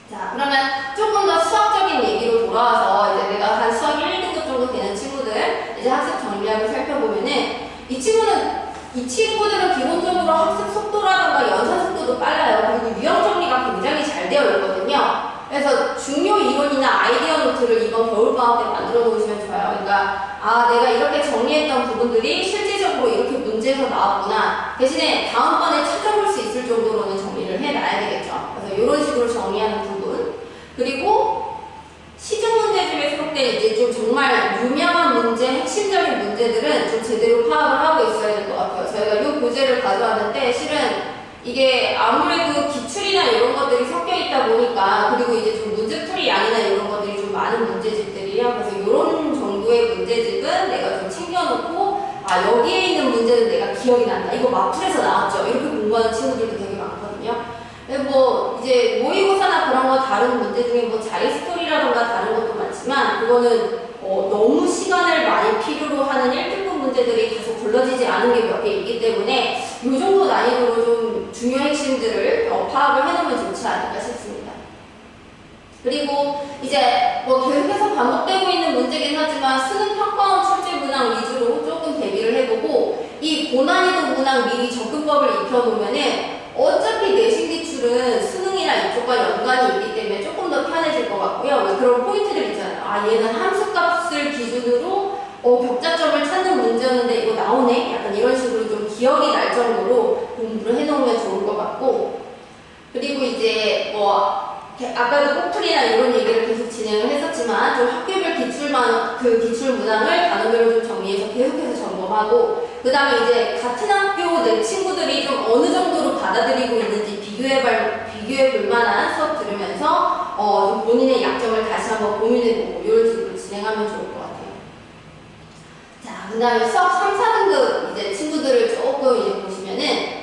자, 그러면 조금 더 수학적인 얘기로 돌아와서 이제 내가 한 수학 1, 2등급 정도 되는 친구들 이제 학습 정리하고 살펴보면은 이 친구들은 기본적으로 학습 속도라든가 연산 속도도 빨라요. 그리고 유형 정리가 굉장히 잘 되어 있거든요. 그래서 중요 이론이나 아이디어 노트를 이번 겨울방학 때 만들어 놓으시면 좋아요. 그러니까 아 내가 이렇게 정리했던 부분들이 실질적으로 이렇게 문제에서 나왔구나. 대신에 다음번에 찾아볼 수 있을 정도로는 정리를 해놔야 되겠죠. 그래서 이런 식으로 정리하는 부분. 그리고 시중 문제집에 속된 이제 좀 정말 유명한 문제, 핵심적인 문제들은 좀 제대로 파악을 하고 있어야 될 것 같아요. 저희가 이 교재를 가져왔는데 실은 이게 아무래도 기출이나 이런 것들이 섞여 있다 보니까 그리고 이제 좀 문제풀이 양이나 이런 것들이 좀 많은 문제집들이에요. 그래서 이런 정도의 문제집은 내가 좀 챙겨놓고 아 여기에 있는 문제는 내가 기억이 난다. 이거 마플에서 나왔죠. 이렇게 공부하는 친구들도 되게 많거든요. 뭐 이제 모의고사나 그런 거 다른 문제 중에 뭐 자이스토리라던가 다른 것도 많지만 그거는 너무 시간을 많이 필요로 하는 1등급 문제들이 계속 걸러지지 않은 게 몇 개 있기 때문에 이 정도 난이도로 좀 중요 핵심들을 파악을 해놓으면 좋지 않을까 싶습니다. 그리고 이제 뭐 계속해서 반복되고 있는 문제긴 하지만 수능 평가원 출제 문항 위주로 조금 대비를 해보고 이 고난이도 문항 미리 접근법을 익혀놓으면은 어차피 내신 기출은 수능이나 이쪽과 연관이 있기 때문에 조금 더 편해질 것 같고요. 왜 그런 포인트들 있잖아요. 아 얘는 함수값을 기준으로 격자점을 찾는 문제였는데 이거 나오네? 약간 이런 식으로 좀 기억이 날 정도로 공부를 해놓으면 좋을 것 같고 그리고 이제 뭐 아까도 꼭풀이나 이런 얘기를 계속 진행을 했었지만 좀 학교별 기출 문항을 단어별로 좀 정리해서 계속해서 점검하고 그 다음에 이제 같은 학교 내 친구들이 좀 어느 정도로 받아들이고 있는지 비교해 볼 만한 수업 들으면서 좀 본인의 약점을 다시 한번 고민해보고 이런 식으로 진행하면 좋을 것 같아요. 자, 그 다음에 수학 3, 4등급 이제 친구들을 조금 이제 보시면은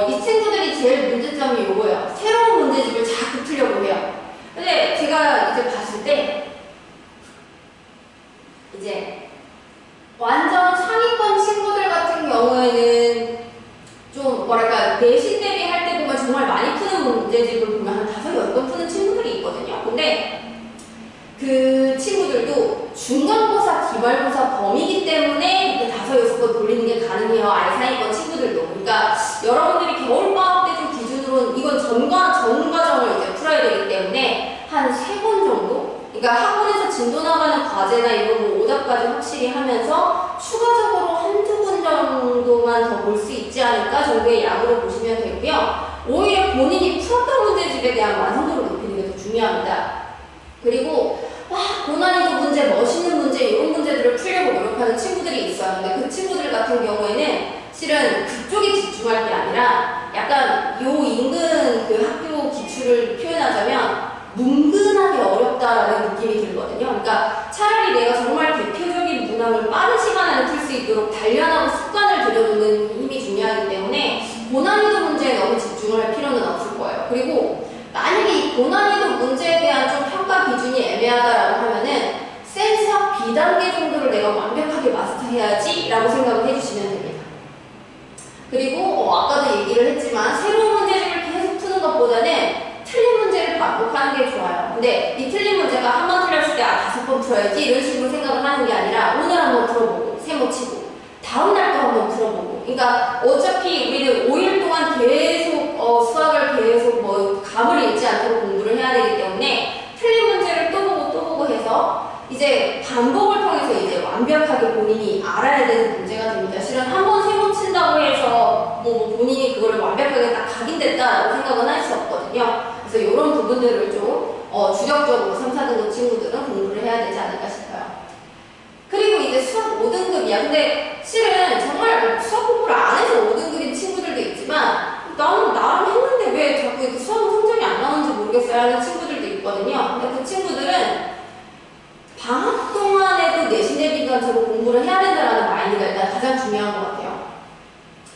이 친구들이 제일 문제점이 요거예요. 새로운 문제집을 자꾸 풀려고 해요. 근데 제가 이제 봤을 때 이제 완전 상위권 친구들 같은 경우에는 좀 뭐랄까 내신 대비할 때 보면 정말 많이 푸는 문제집을 보면 한 5, 6번 푸는 친구들이 있거든요. 근데 그 친구들도 중간고사, 기말고사 범위이기 때문에 이렇게 5, 6번 돌리는 게 가능해요. 아예 상위권 친구들도. 그러니까 여러분들이 겨울방학 때 좀 기준으로 이건 전 과정을 이제 풀어야 되기 때문에 한 3번 정도? 그러니까 학원에서 진도 나가는 과제나 이런 거 오답까지 확실히 하면서 추가적으로 한두 번 정도만 더 볼 수 있지 않을까 정도의 양으로 보시면 되고요. 오히려 본인이 풀었던 문제집에 대한 완성도를 높이는 게 더 중요해요. 중요합니다. 그리고 막 고난이도 문제, 멋있는 문제 이런 문제들을 풀려고 노력하는 친구들이 있어요. 근데 그 친구들 같은 경우에는 실은 그쪽에 집중할 게 아니라 약간 요 인근 그 학교 기출을 표현하자면 문근하게 어렵다라는 느낌이 들거든요. 그러니까 차라리 내가 정말 대표적인 문항을 빠른 시간 안에 풀 수 있도록 단련하고 습관을 들여두는 힘이 중요하기 때문에 고난이도 문제에 너무 집중을 할 필요는 없을 거예요. 그리고 만약에 이 고난이도 문제에 대한 좀 평가 기준이 애매하다라고 하면은 센서 B단계 정도를 내가 완벽하게 마스터해야지 라고 생각을 해주시면 됩니다. 그리고 아까도 얘기를 했지만 새로운 문제집을 계속 푸는 것보다는 틀린 문제를 반복하는 게 좋아요. 근데 이 틀린 문제가 한 번 틀렸을 때 5번 풀어야지 이런 식으로 생각을 하는 게 아니라 오늘 한번 풀어보고 세모 치고 다음 날 또 한번 풀어보고 그러니까 어차피 우리는 5일 동안 계속 수학을 계속 뭐 감을 잃지 않도록 공부를 해야 되기 때문에 틀린 문제를 또 보고 또 보고 해서 이제 반복을 통해서 이제 완벽하게 본인이 알아야 되는 문제가 됩니다. 실은 한 번 세모 친다고 해서 뭐 본인이 그걸 완벽하게 딱 각인됐다라고 생각은 할 수 없거든요. 그래서 이런 부분들을 좀 주력적으로 3, 4등급 친구들은 공부를 해야 되지 않을까 싶어요. 그리고 이제 수학 5등급이야. 근데 실은 정말 수학 공부를 안 해서 5등급인 친구들도 있지만 나는 나름 했는데 왜 자꾸 이렇게 수학 성적이 안 나오는지 모르겠어요 하는 친구들도 있거든요. 근데 그 친구들은 방학 동안에도 내신 대비관처럼 공부를 해야 된다는 마인드가 일단 가장 중요한 것 같아요.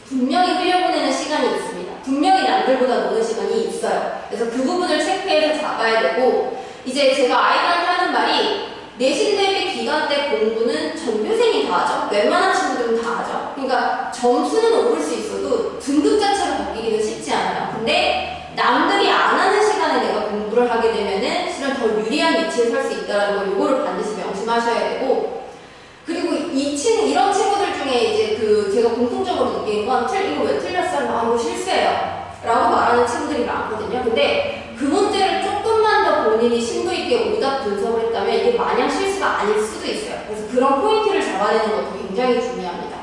분명히 흘려보내는 시간이 있습니다. 분명히 남들보다 노는 시간이 있어요. 그래서 그 부분을 체크해서 잡아야 되고 이제 제가 아이들한테 하는 말이 내신 대비 기간 때 공부는 전교생이 다 하죠. 웬만한 친구들은 다 하죠. 그러니까 점수는 오를 수 있어도 등급 자체가 바뀌기는 쉽지 않아요. 근데 남들이 안 하는 시간에 내가 공부를 하게 되면은 실은 더 유리한 위치에 설 수 있다는 걸 요거를 반드시 명심하셔야 되고 그리고 이런 친구들 중에 이제 제가 공통적으로 느끼는 건 이거 왜 틀렸어요? 이거 실수예요. 라고 말하는 친구들이 많거든요. 근데 그 문제를 조금만 더 본인이 심도 있게 오답 분석을 했다면 이게 마냥 실수가 아닐 수도 있어요. 그래서 그런 포인트를 잡아내는 것도 굉장히 중요합니다.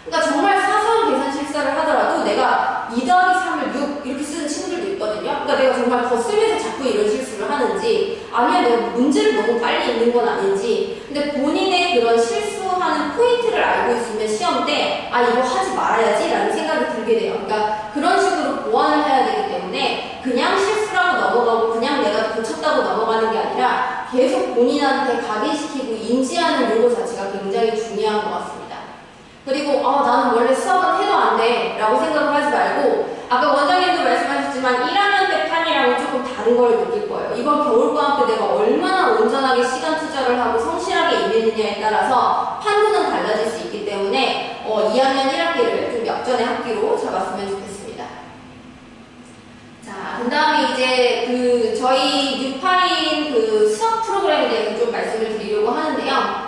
그러니까 정말 사소한 계산 실수를 하더라도 내가 2 더하기 3을 6 이렇게 쓰는 친구들도 있거든요. 그러니까 내가 정말 거슬려서 자꾸 이런 실수를 하는지 아니면 내가 문제를 너무 빨리 읽는 건 아닌지 근데 본인의 그런 실수하는 포인트를 알고 있으면 시험 때 이거 하지 말아야지 라는 생각이 들게 돼요. 그러니까 그런 식으로 보완을 해야 되기 때문에 그냥 실수라고 넘어가고 그냥 내가 고쳤다고 넘어가는 게 아니라 계속 본인한테 각인시키고 인지하는 요거 자체가 굉장히 중요한 것 같습니다. 그리고 나는 원래 수학은 해도 안 돼 라고 생각을 하지 말고 아까 원장님도 말씀하셨지만 1학년 때 판이랑은 조금 다른 걸 느낄 거예요. 이번 겨울방학 때 내가 얼마나 온전하게 시간 투자를 하고 성실하게 임했느냐에 따라서 판도는 달라질 수 있기 때문에 2학년 1학기를 좀 역전의 학기로 잡았으면 좋겠습니다. 자, 그 다음에 이제 저희 6파인 수학 프로그램에 대해서 좀 말씀을 드리려고 하는데요.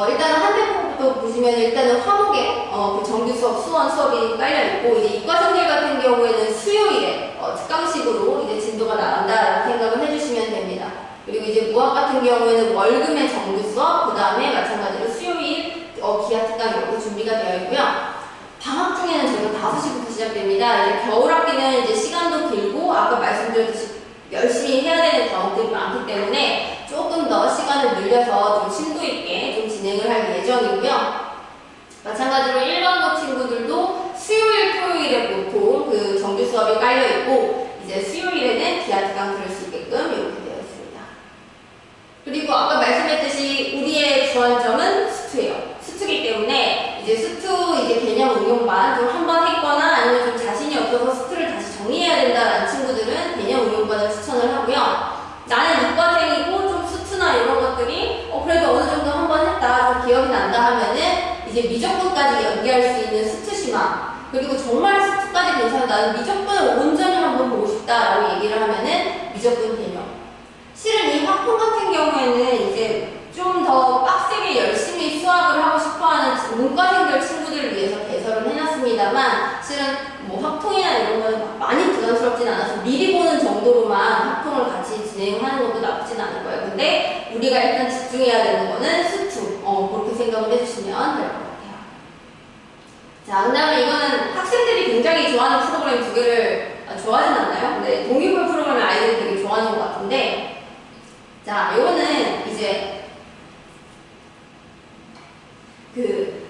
일단은 한대표부터 보시면 일단은 화목에 정규 수업, 수원 수업이 깔려있고 이제 이과생들 같은 경우에는 수요일에 특강식으로 이제 진도가 나간다라고 생각을 해주시면 됩니다. 그리고 이제 무학 같은 경우에는 월금의 정규 수업, 그 다음에 마찬가지로 수요일 기하 특강 이렇게 준비가 되어 있고요. 방학 중에는 저희가 5시부터 시작됩니다. 이제 겨울학기는 이제 시간도 길고 아까 말씀드렸듯이 열심히 해야 되는 과목들이 많기 때문에 조금 더 시간을 늘려서 좀 심도 있게 좀 진행을 할 예정이고요. 마찬가지로 일반고 친구들도 수요일, 토요일에 보통 정규 수업이 깔려 있고 이제 수요일에는 기하 특강 들을 수 있게끔 이렇게 되어 있습니다. 그리고 아까 말씀했듯이 우리의 주안점은 수투예요. 수투기 때문에 이제 수투 개념 응용반 좀 한 번 했거나 아니면 좀 자신이 없어서 수투를 다시 정리해야 된다라는 친구들은 개념 응용반을 추천을 하고요. 나는 이과생이고 좀 수투나 이런 것들이 그래도 어느 정도 한 번 했다, 좀 기억이 난다 하면은 이제 미적분까지 연기할 수 있는 수투시망 그리고 정말 수투까지 괜찮아 나는 미적분을 온전히 한번 보고 싶다라고 얘기를 하면은 미적분 개념. 실은 이 학폭 같은 경우에는 이제 좀 더 빡세게 열심히 수학을 하고 싶어하는 문과생들 친구들을 위해서 개설을 해놨습니다만 실은 뭐 학통이나 이런 거는 많이 부담스럽진 않아서 미리 보는 정도로만 학통을 같이 진행하는 것도 나쁘진 않을 거예요. 근데 우리가 일단 집중해야 되는 거는 수투 그렇게 생각을 해주시면 될 것 같아요. 자, 그 다음에 이거는 학생들이 굉장히 좋아하는 프로그램 2개를 좋아하진 않나요? 근데 동기부여 프로그램을 아이들이 되게 좋아하는 것 같은데, 자, 요거는 이제 그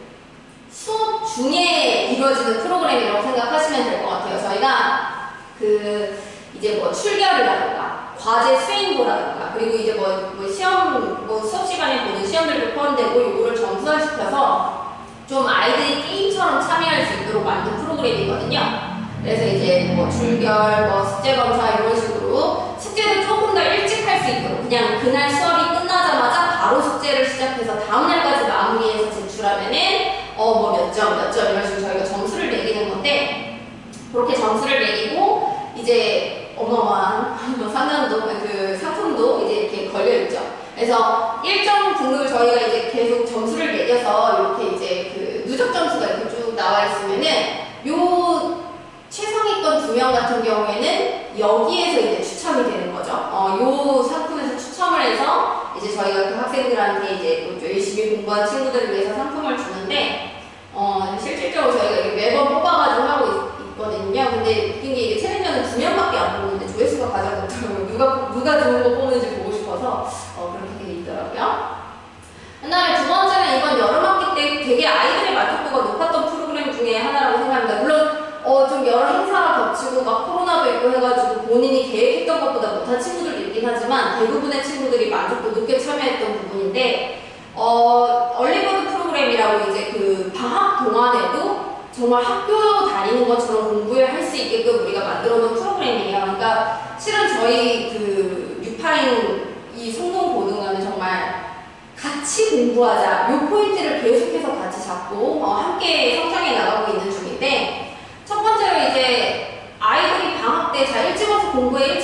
수업 중에 이루어지는 프로그램이라고 생각하시면 될 것 같아요. 저희가 그 이제 뭐 출결이라든가 과제 수행도라든가 그리고 이제 뭐 시험 뭐 수업 시간에 보는 시험들도 포함되고 요거를 점수화시켜서 좀 아이들이 게임처럼 참여할 수 있도록 만든 프로그램이거든요. 그래서 이제 뭐 출결, 뭐 숙제 검사 이런 식으로 숙제를 조금 더 일찍 할 수 있도록 그냥 그날 수업이 끝나자마자 바로 숙제를 시작해서 다음 날까지 마무리해서 제출하면은 뭐 몇 점 이런 식으로 저희가 점수를 매기는 건데, 그렇게 점수를 매기고 이제 어마어마한 상담도 그 상품도 이제 이렇게 걸려 있죠. 그래서 일정 등급을 저희가 이제 계속 점수를 매겨서 이렇게 이제 그 누적 점수가 이렇게 쭉 나와 있으면은 요 최상위권 2명 같은 경우에는 여기에서 이제 추첨이 되는 거죠. 요 상품에서 추첨을 해서 이제 저희가 그 학생들한테 이제 또 열심히 공부한 친구들을 위해서 상품을 주는데, 실질적으로 저희가 이렇게 매번 뽑아가지고 하고 있거든요. 근데 웃긴 게 이게 챌린저는 2명밖에 안 뽑는데 조회수가 가장 높더라고요. 누가 좋은 거 뽑는지 보고 싶어서 그렇게 돼 있더라고요. 그 다음에 두 번째는 이번 여름학기 때 되게 아이들의 만족도가 높았던 프로그램 중에 하나라고 생각합니다. 물론 좀 여러 행사가 겹치고 막 코로나도 있고 해가지고 본인이 계획했던 것보다 못한 친구들도 있긴 하지만 대부분의 친구들이 만족도 높게 참여했던 부분인데, 얼리버드 프로그램이라고 이제 그 방학 동안에도 정말 학교 다니는 것처럼 공부를 할 수 있게끔 우리가 만들어 놓은 프로그램이에요. 그러니까 실은 저희 그 6파인 이 성동고등어는 정말 같이 공부하자, 요 포인트를 계속해서 같이 잡고 함께 성장해 나가고 있는 중인데, 첫 번째로 이제 아이들이 방학 때 자 일찍 와서 공부해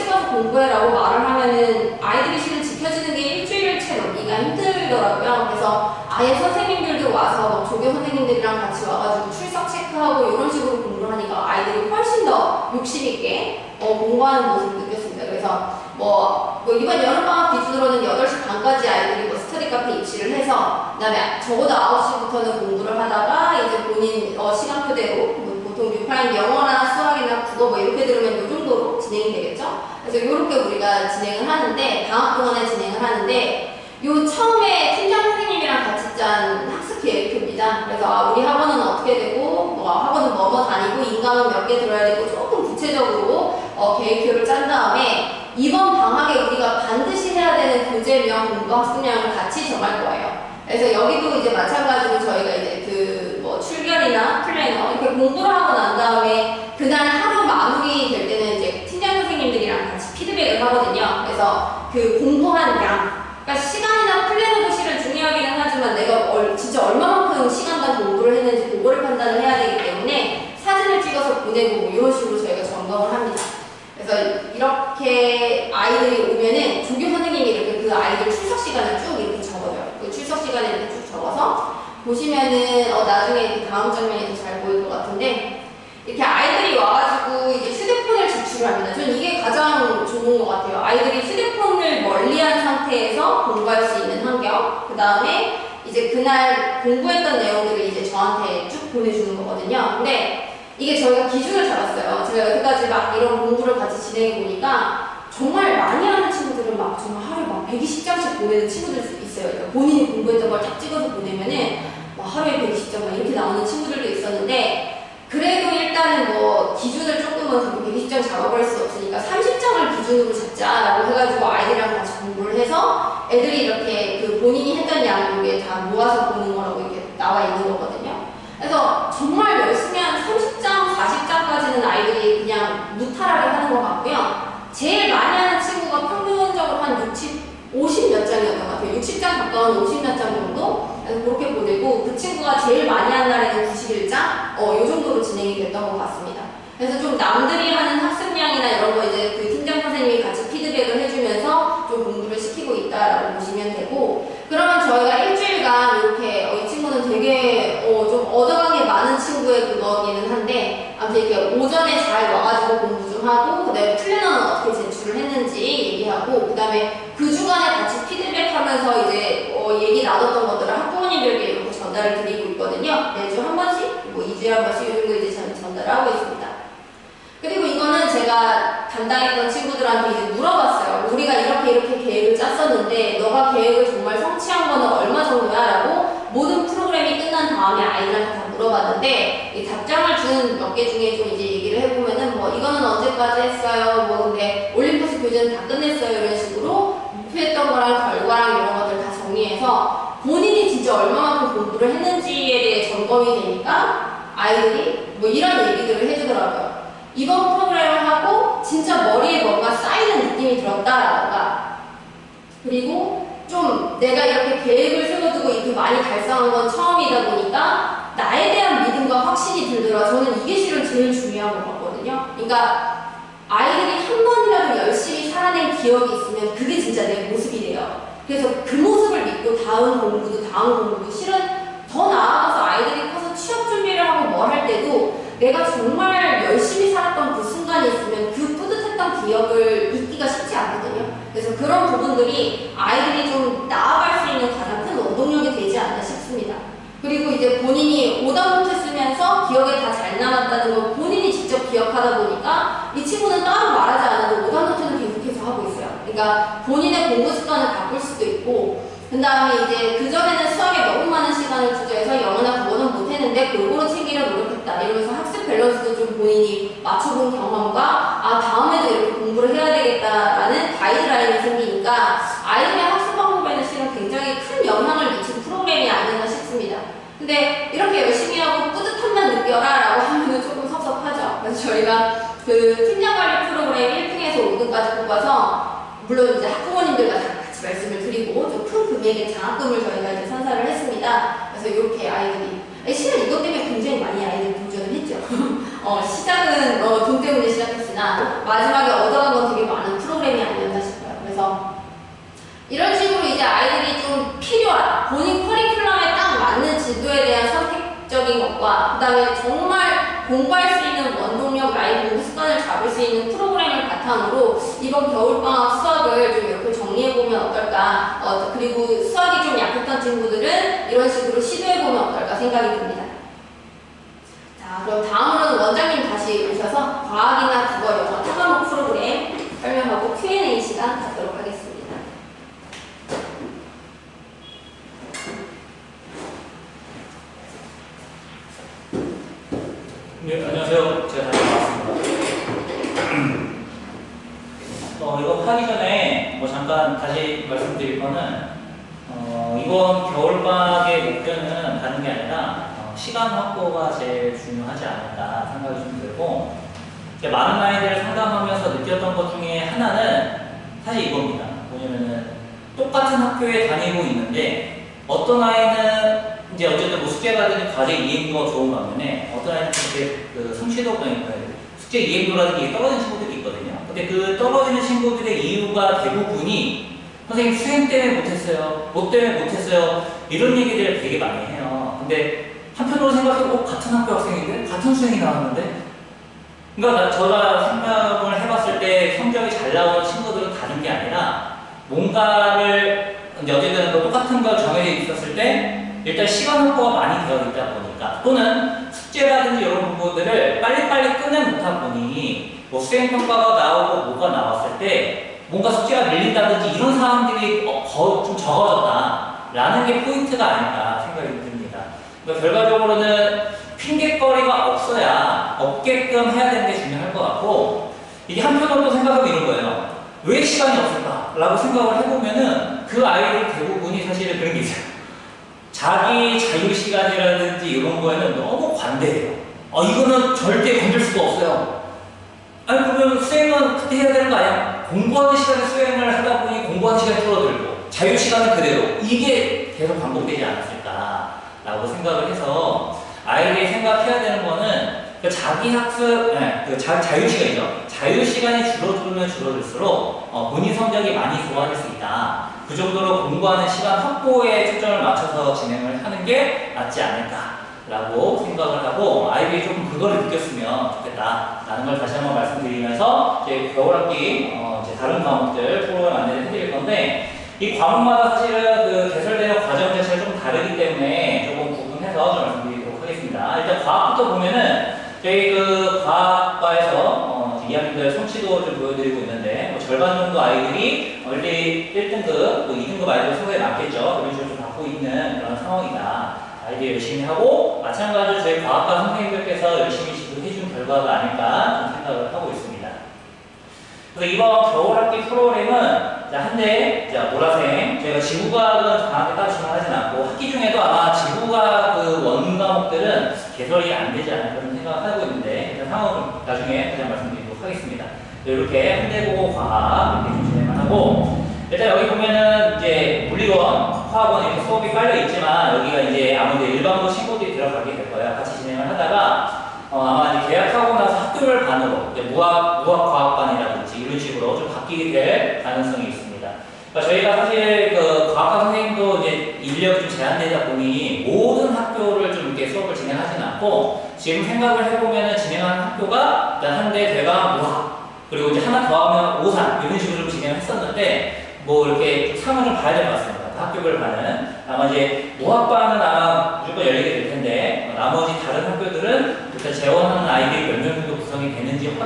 라고 말을 하면은 아이들이 실은 지켜지는 게 일주일치 넘기가 힘들더라고요. 그래서 아예 선생님들도 와서 막 조교 선생님들이랑 같이 와가지고 출석 체크하고 이런 식으로 공부를 하니까 아이들이 훨씬 더 욕심 있게 공부하는 모습을 느꼈습니다. 그래서 뭐 이번 여름방학 기준으로는 8시 반까지 아이들이 뭐 스터디 카페 입시를 해서 그다음에 적어도 9시부터는 공부를 하다가 이제 본인 시간표대로 보통 6파인 영어나 수학이나 국어 뭐 이렇게 들으면 이 정도로 진행이 되겠죠. 그래서 이렇게 우리가 진행을 하는데, 방학 동안에 진행을 하는데, 요 처음에 팀장 선생님이랑 같이 짠 학습 계획표입니다. 그래서 우리 학원은 어떻게 되고, 뭐 학원은 뭐뭐 다니고, 인강은 몇 개 들어야 되고, 조금 구체적으로 계획표를 짠 다음에 이번 방학에 우리가 반드시 해야 되는 교재명, 공부 학습량을 같이 정할 거예요. 그래서 여기도 이제 마찬가지로 저희가 이제 그 뭐 출결이나 플래너 이렇게 공부를 하고 난 다음에 그날 하루 마무리 될 때는 이제 팀장 선생님들이랑 같이 피드백을 하거든요. 그래서 그 공부한 양, 그러니까 시간이나 플래너도 실은 중요하기는 하지만 내가 진짜 얼마만큼 시간당 공부를 했는지 그거를 판단을 해야 되기 때문에 사진을 찍어서 보내고 뭐 이런 식으로 저희가 점검을 합니다. 그래서 이렇게 아이들이 오면은 조교 선생님이 이렇게 그 아이들 출석 시간을 쭉 이렇게 적어줘요. 그 출석 시간을 이렇게 쭉 적어서 보시면은 나중에 다음 장면에서 잘 보일 것 같은데, 이렇게 아이들이 와가지고 이제 휴대폰을 제출합니다. 전 이게 가장 좋은 것 같아요. 아이들이 휴대폰을 멀리한 상태에서 공부할 수 있는 환경, 그 다음에 이제 그날 공부했던 내용들을 이제 저한테 쭉 보내주는 거거든요. 근데 이게 저희가 기준을 잡았어요. 제가 여태까지 막 이런 공부를 같이 진행해 보니까 정말 많이 하는 친구들은 막 정말 하루에 막 120장씩 보내는 친구들도 있어요. 그러니까 본인이 공부했던 걸 딱 찍어서 보내면은 막 하루에 120장 막 이렇게 나오는 친구들도 있었는데, 그래도 일단은 뭐 기준을 조금은 그렇게 120장 잡아버릴 수 없으니까 30장을 기준으로 잡자라고 해가지고 아이들이랑 같이 공부를 해서 애들이 이렇게 그 본인이 했던 양을 이게 다 모아서 보는 거라고 이렇게 나와 있는 거거든요. 그래서 정말 열심히 한 30장, 40장까지는 아이들이 그냥 무탈하게 하는 것 같고요. 제일 많이 하는 친구가 평균적으로 한 50 몇 장이었던 것 같아요. 60장 가까운 50 몇 장 정도? 그렇게 보내고, 그 친구가 제일 많이 한 날에는 91장? 요 정도로 진행이 됐던 것 같습니다. 그래서 좀 남들이 하는 학습량이나 이런 거 이제 그 팀장 선생님이 같이 피드백을 해주면서 좀 공부를 시키고 있다라고 보시면 되고, 그러면 저희가 일주일간 이렇게 이 친구는 되게 좀 얻어간 게 많은 친구의 그거기는 한데, 아무튼 이렇게 오전에 잘 와가지고 공부 좀 하고, 그 다음에 플래너는 어떻게 제출을 했는지 얘기하고, 그 다음에 그 주간에 같이 피드백하면서 이제 얘기 나눴던 것들을 학부모님들께 이렇게 전달을 드리고 있거든요. 매주 한 번씩, 뭐 2주에 한 번씩 이 정도 이제 전달을 하고 있습니다. 그리고 이거는 제가 제가 담당했던 친구들한테 이제 물어봤어요. 우리가 이렇게 계획을 짰었는데 너가 계획을 정말 성취한 거는 얼마 정도야? 라고 모든 프로그램이 끝난 다음에 아이들한테 다 물어봤는데 이 답장을 준 몇 개 중에 좀 이제 얘기를 해보면은 뭐 이거는 언제까지 했어요? 뭐 근데 올림푸스 교재는 다 끝냈어요. 이런 식으로 목표했던 거랑 결과랑 이런 것들 다 정리해서 본인이 진짜 얼마만큼 공부를 했는지에 대해 점검이 되니까 아이들이 뭐 이런 얘기들을 해주더라고요. 이번 프로그램을 하고 진짜 머리에 뭔가 쌓이는 느낌이 들었다라던가, 그리고 좀 내가 이렇게 계획을 세워두고 이렇게 많이 달성한 건 처음이다 보니까 나에 대한 믿음과 확신이 들더라. 저는 이게 실은 제일 중요한 것 같거든요. 그러니까 아이들이 한 번이라도 열심히 살아낸 기억이 있으면 그게 진짜 내 모습이 돼요. 그래서 그 모습을 믿고 다음 공부도 실은 더 나아가서 아이들이 커서 취업 준비를 하고 뭐 할 때도 내가 정말 열심히 살았던 그 순간이 있으면 그 뿌듯했던 기억을 잊기가 쉽지 않거든요. 그래서 그런 부분들이 아이들이 좀 나아갈 수 있는 가장 큰 원동력이 되지 않나 싶습니다. 그리고 이제 본인이 오답노트 쓰면서 기억에 다 잘 남았다는 걸 본인이 직접 기억하다 보니까 이 친구는 따로 말하지 않아도 오답노트는 계속해서 하고 있어요. 그러니까 본인의 공부 습관을 바꿀 수도 있고, 그 다음에 이제 그전에는 수학에 너무 많은 시간을 투자해서 영어나 국어는 못했는데 골고루 챙기려 노력했다 이러면서 학습 밸런스도 좀 본인이 맞춰본 경험과 다음에도 이렇게 공부를 해야 되겠다라는 가이드라인이 생기니까 아이들의 학습 방법에는 실은 굉장히 큰 영향을 미친 프로그램이 아니었나 싶습니다. 근데 이렇게 열심히 하고 뿌듯함만 느껴라 라고 하면 조금 섭섭하죠. 그래서 저희가 그 팀장관리 프로그램 1등에서 5등까지 뽑아서, 물론 이제 학부모님들과 같이 말씀을 드리고 좀 큰 금액의 장학금을 저희가 이제 선사를 했습니다. 그래서 이렇게 아이들이, 실은 이것 때문에 굉장히 많이 아이들이 도전을 했죠. 시작은 돈 때문에 시작했으나 마지막에 얻어간 건 되게 많은 프로그램이 아니었나 싶어요. 그래서 이런 식으로 이제 아이들이 좀 필요한 본인 커리큘럼에 딱 맞는 지도에 대한 선택적인 것과, 그 다음에 정말 공부할 수 있는 원동력, 라이브 공부 습관을 잡을 수 있는 프로그램을 바탕으로 이번 겨울방학 수학을 좀 이렇게 정리해보면 어떨까, 그리고 수학이 좀 약했던 친구들은 이런 식으로 시도해보면 어떨까 생각이 듭니다. 자, 그럼 다음으로는 원장님 다시 오셔서 과학이나 국어, 영어, 타과목 프로그램 설명하고 Q&A 시간 갖도록 하겠습니다. 네, 안녕하세요. 제가 다시 나왔습니다. 이거 하기 전에 잠깐 다시 말씀드릴 거는, 이번 겨울방학의 목표는 다른 게 아니라 시간 확보가 제일 중요하지 않을까 생각이 좀 들고, 많은 아이들을 상담하면서 느꼈던 것 중에 하나는 사실 이겁니다. 뭐냐면은 똑같은 학교에 다니고 있는데 어떤 아이는 이제 어쨌든 뭐 숙제라든지 과제 이해도가 좋은 반면에 어떤 아이는 이렇게 그 성취도가 숙제 이해도라든지 떨어지는 친구들이 있거든요. 근데 그 떨어지는 친구들의 이유가 대부분이 선생님 수행 때문에 못했어요, 뭐 때문에 못했어요, 이런 얘기들을 되게 많이 해요. 근데 한편으로 생각해보고 같은 학교 학생인데 같은 수행이 나왔는데, 그러니까 제가 생각을 해봤을 때 성적이 잘 나오는 친구들은 다른 게 아니라 뭔가를 이제 어쨌든 똑같은 걸 정해져 있었을 때 일단 시간 확보가 많이 되어 있다 보니까, 또는 숙제라든지 이런 부분들을 빨리빨리 끝내 못하다 보니 뭐 수행평가가 나오고 뭐가 나왔을 때 뭔가 숙제가 밀린다든지 이런 상황들이 좀 적어졌다라는 게 포인트가 아닐까 생각이 듭니다. 그러니까 결과적으로는 핑계거리가 없게끔 해야 되는 게 중요할 것 같고, 이게 한편으로 또 생각하면 이런 거예요. 왜 시간이 없을까? 라고 생각을 해보면은 그 아이들 대부분이 사실은 그런 게 있어요. 자기 자유시간이라든지 이런 거에는 너무 관대해요. 이거는 절대 건들 수가 없어요. 아니, 그러면 수행은 그때 해야 되는 거 아니야? 공부하는 시간에 수행을 하다 보니 공부하는 시간이 줄어들고 자유시간은 그대로, 이게 계속 반복되지 않았을까라고 생각을 해서 아이들이 생각해야 되는 거는 그 자기 학습, 자유시간이죠. 자유시간이 줄어들면 줄어들수록 본인 성적이 많이 좋아질 수 있다. 그 정도로 공부하는 시간 확보에 초점을 맞춰서 진행을 하는 게 낫지 않을까라고 생각을 하고, 아이들이 조금 그걸 느꼈으면 좋겠다라는 걸 다시 한번 말씀드리면서 이제 겨울학기 이제 다른 과목들 프로그램 안내를 해드릴 건데, 이 과목마다 사실은 그 개설되는 과정 자체가 좀 다르기 때문에 조금 구분해서 좀 말씀드리도록 하겠습니다. 일단 과학부터 보면은 저희 그 과학과에서 2학년 아이들들 성취도 좀 보여드리고 있는데 뭐 절반 정도 아이들이 원래 1등급, 또 2등급 아이들 소개 많겠죠. 그런 식으로 좀 받고 있는 그런 상황이다. 아이들이 열심히 하고 마찬가지로 저희 과학과 선생님들께서 열심히 지도해준 결과가 아닐까 좀 생각을 하고 있습니다. 그래서 이번 겨울학기 프로그램은 한대 보라색, 저희가 지구과학은 강하게 따지만 하진 않고 학기 중에도 아마 지구과학 그 원과목들은 개설이 안 되지 않을까 그런 생각을 하고 있는데 일단 상황을 나중에 다시 말씀드리도록 하겠습니다. 이렇게 한대보고 과학 이렇게 좀 진행을 하고 일단 여기 보면은 이제 물리원, 화학원 이렇게 수업이 깔려 있지만 여기가 이제 아무래도 일반고 친구들이 들어가게 될 거예요. 같이 진행을 하다가 아마 이제 계약하고 나서 학교별 반으로 이제 무학과학반이라든지 이런 식으로 좀 바뀌게 될 가능성이 있습니다. 그러니까 저희가 사실 그 과학과 선생님도 이제 인력이 좀 제한되다 보니 모든 학교를 좀 이렇게 수업을 진행하지는 않고 지금 생각을 해보면은 진행하는 학교가 일단 한대, 대강, 무학 그리고 이제 하나 더 하면 오산 이런 식으로 좀 진행을 했었는데 뭐 이렇게 상을 좀 봐야 될 것 같습니다. 학교별 반은 아마 이제 무학반은 아마 무조건 열리게 될 텐데 나머지 다른 학교들은 일단 재원하는 아이들이 몇 명 정도 구성이 되는지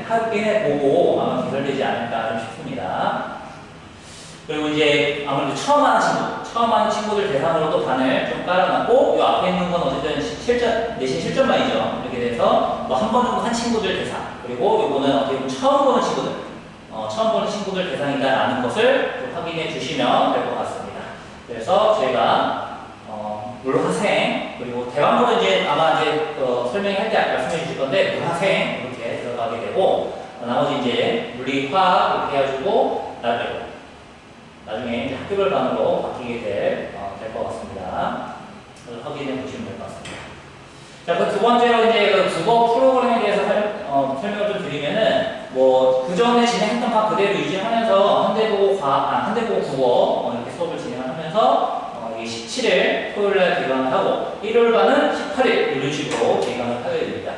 확인해보고 아마 개설되지 않을까 좀 싶습니다. 그리고 이제 아무래도 처음 하는 친구들 대상으로도 반을 좀 깔아놨고 이 앞에 있는 건 어쨌든 내신 실전반이죠. 이렇게 돼서 뭐 한 번 정도 한 친구들 대상 그리고 이거는 어떻게 보면 처음 보는 친구들 대상이다라는 것을 좀 확인해 주시면 될 것 같습니다. 그래서 저희가 물학생 그리고 대학부는 이제 아마 이제 설명할 때 말씀해 주실 건데 물학생 이렇게 들어가게 되고 나머지 이제 물리화학 이렇게 해가지고 나중에 이제 학교별 반으로 바뀌게 될 것 같습니다. 그래서 확인해 보시면 될 것 같습니다. 자, 그 두 번째로 이제 그 국어 프로그램에 대해서 설명을 좀 드리면은 뭐 그 전에 진행했던 바 그대로 유지하면서 한대보고 국어 이렇게 수업을 진행하면서 17일 토요일날 개강을 하고 일요일 반은 18일 이런 식으로 개강을 하게 됩니다.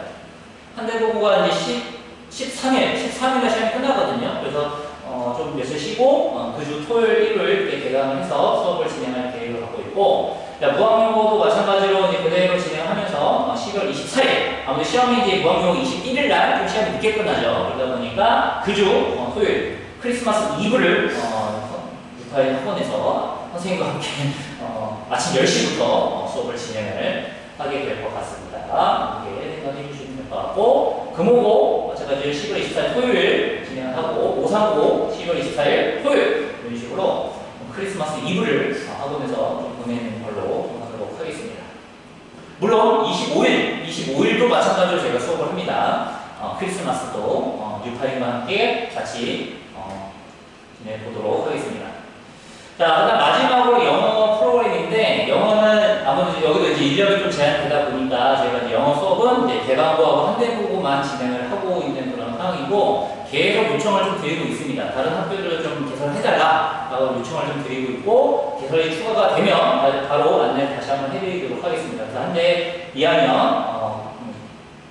한대보고가 이제 13일날 시간이 끝나거든요. 그래서 좀 며칠 쉬고 그 주 토요일, 일요일 이렇게 개강을 해서 수업을 진행할 계획을 갖고 있고 무학용어도 마찬가지로 이제 그대로 진행하면서 12월 24일 아무래도 시험이 이제 무학용 21일 날 좀 시험이 늦게 끝나죠. 그러다 보니까 그 주 토요일 크리스마스 이브를 유파인 학원에서 선생님과 함께 아침 10시부터 수업을 진행을 하게 될 것 같습니다. 이렇게 생각해 주시면 될 것 같고 금오고 마찬가지로 11월 24일 토요일 진행을 하고 오상고 12월 24일 토요일 이런 식으로 크리스마스 이브를 학원에서 좀 보내는 걸로 하도록 하겠습니다. 물론 25일도 마찬가지로 저희가 수업을 합니다. 크리스마스도 뉴파인과 함께 같이 지내보도록 하겠습니다. 자, 그다음 마지막으로 영어 프로그램인데 영어는 아무래도 여기도 이제 인력이 좀 제한되다 보니까 저희가 이제 영어 수업은 이제 대강고하고 한대보고만 진행을 하고 있는 그런 상황이고 계속 요청을 좀 드리고 있습니다. 다른 학교들을 좀 개설해달라라고 요청을 좀 드리고 있고 개설이 추가가 되면 바로 안내 다시 한번 해드리도록 하겠습니다. 그래서 한대 2학년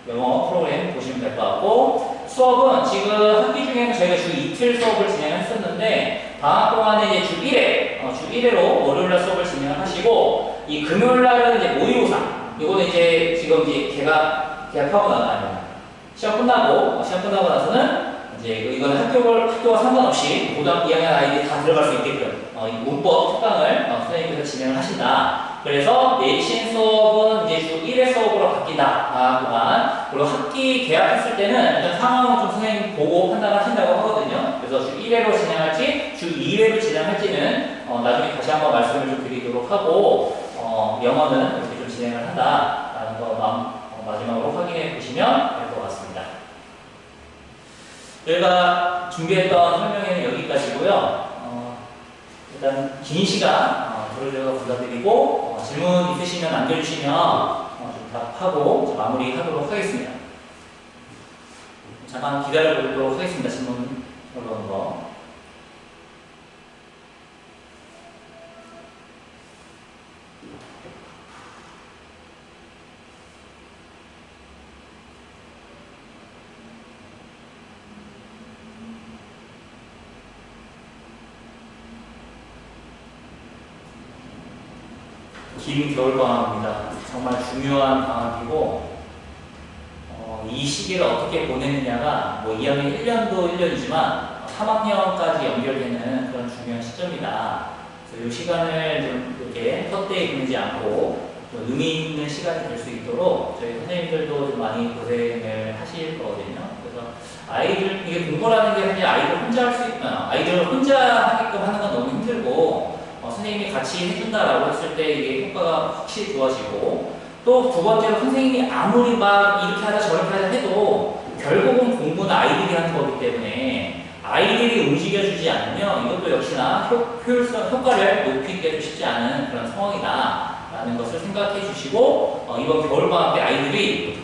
영어 프로그램 보시면 될 것 같고 수업은 지금 학기 중에는 저희가 주 이틀 수업을 진행했었는데 방학 동안에 이제 주 1회로 월요일날 수업을 진행을 하시고 이 금요일날은 이제 모의고사 이거는 이제 지금 이제 개학하고 나면 시험 끝나고 나서는 이제 이거는 학교와 상관없이 고등학교 2학년 아이들이 다 들어갈 수 있게끔 문법 특강을 선생님께서 진행을 하신다. 그래서 내신 수업은 이제 주 1회 수업으로 바뀐다. 동안 그리고 학기 개학했을 때는 일단 상황을 좀 선생님 보고 판단을 하신다고 하거든요. 그래서 주 1회로 진행할지 주 2회로 진행할지는 나중에 다시 한번 말씀을 좀 드리도록 하고 영어는 이렇게 좀 진행을 한다라는 거 마지막으로 확인해 보시면 될 것 같습니다. 저희가 준비했던 설명회는 여기까지고요. 일단 긴 시간 들어주셔서 감사드리고 질문 있으시면 남겨주시면 좀 답하고 마무리하도록 하겠습니다. 잠깐 기다려보도록 하겠습니다. 질문 올라오는 거. 긴 겨울방학입니다. 정말 중요한 방학이고 이 시기를 어떻게 보내느냐가 뭐 2학년 1년도 1년이지만 3학년까지 연결되는 그런 중요한 시점이다. 그래서 이 시간을 좀 이렇게 헛되이 보내지 않고 좀 의미 있는 시간이 될 수 있도록 저희 선생님들도 좀 많이 고생을 하실 거거든요. 그래서 아이들, 이게 공부라는 게 사실 아이들 혼자 할 수 있나, 아이들 혼자 하게끔 하는 건 너무 힘들고, 선생님이 같이 해준다라고 했을 때 이게 효과가 확실히 좋아지고, 또 두 번째로 선생님이 아무리 막 이렇게 하자 저렇게 하자 해도 결국은 공부는 아이들이 하는 거기 때문에 아이들이 움직여주지 않으면 이것도 역시나 효율성, 효과를 높이기가 쉽지 않은 그런 상황이다 라는 것을 생각해 주시고, 이번 겨울방학 때 아이들이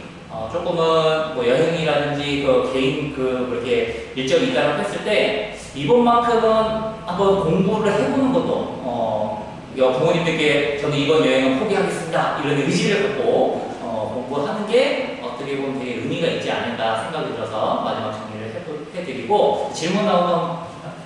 조금은 뭐 여행이라든지 그 개인 뭐 이렇게 일정이 있다고 했을 때 이번만큼은 한번 공부를 해보는 것도 부모님들께 저는 이번 여행은 포기하겠습니다 이런 의지를 갖고 공부하는 게 어떻게 보면 되게 의미가 있지 않을까 생각이 들어서 마지막 정리를 해드리고 질문 나오면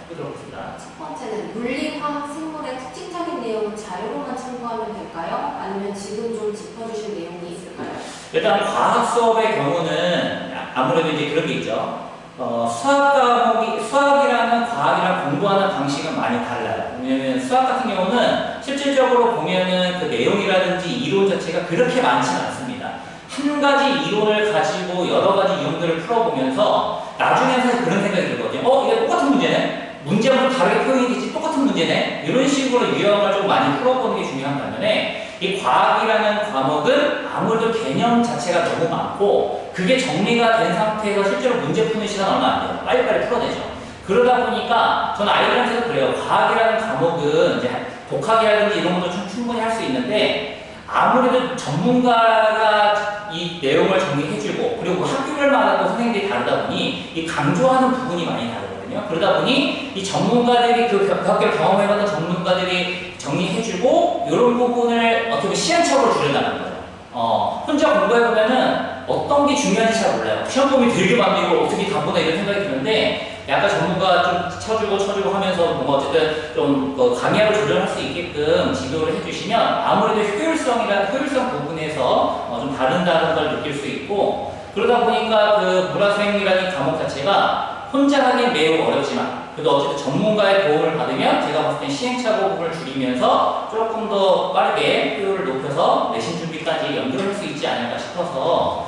해보도록 하겠습니다. 첫 번째는 물리, 화학, 생물의 특징적인 내용은 자료로만 참고하면 될까요? 아니면 지금 좀 짚어주실 내용이 있을까요? 일단 과학 수업의 경우는 아무래도 이제 그런 게 있죠. 수학 과목이, 수학이라는 과학이랑 공부하는 방식은 많이 달라요. 왜냐면 수학 같은 경우는 실질적으로 보면은 그 내용이라든지 이론 자체가 그렇게 많지는 않습니다. 한 가지 이론을 가지고 여러 가지 이론들을 풀어보면서 나중에는 사실 그런 생각이 들거든요. 이게 똑같은 문제네? 문제만 다르게 표현이 되지 똑같은 문제네? 이런 식으로 유형을 좀 많이 풀어보는 게 중요한 반면에 이 과학이라는 과목은 아무래도 개념 자체가 너무 많고 그게 정리가 된 상태에서 실제로 문제 푸는 시간 얼마 안 돼요. 빨리빨리 풀어내죠. 그러다 보니까 저는 아이들한테도 그래요. 과학이라는 과목은 이제 독학이라든지 이런 것도 충분히 할 수 있는데 아무래도 전문가가 이 내용을 정리해주고 그리고 학교별마다 또 선생님들이 다르다 보니 이 강조하는 부분이 많이 다르거든요. 그러다 보니 이 전문가들이 그 학교를 경험해봤던 전문가들이 정리해주고 이런 부분을 어떻게 보면 시행착오로 줄여나가는 거예요. 혼자 공부해보면은 어떤 게 중요한지 잘 몰라요. 시험 범위 되게 많고 어떻게 다 보나 이런 생각이 드는데 약간 전문가 좀 쳐주고 하면서 뭔가 어쨌든 좀 강약을 조절할 수 있게끔 지도를 해주시면 아무래도 효율성 부분에서 좀 다른다는 걸 느낄 수 있고 그러다 보니까 그 물화생이라는 과목 자체가 혼자 하긴 매우 어렵지만 그래도 어쨌든 전문가의 도움을 받으면 제가 봤을 땐 시행착오 부분을 줄이면서 조금 더 빠르게 효율을 높여서 내신 준비까지 연결할 수 있지 않을까 싶어서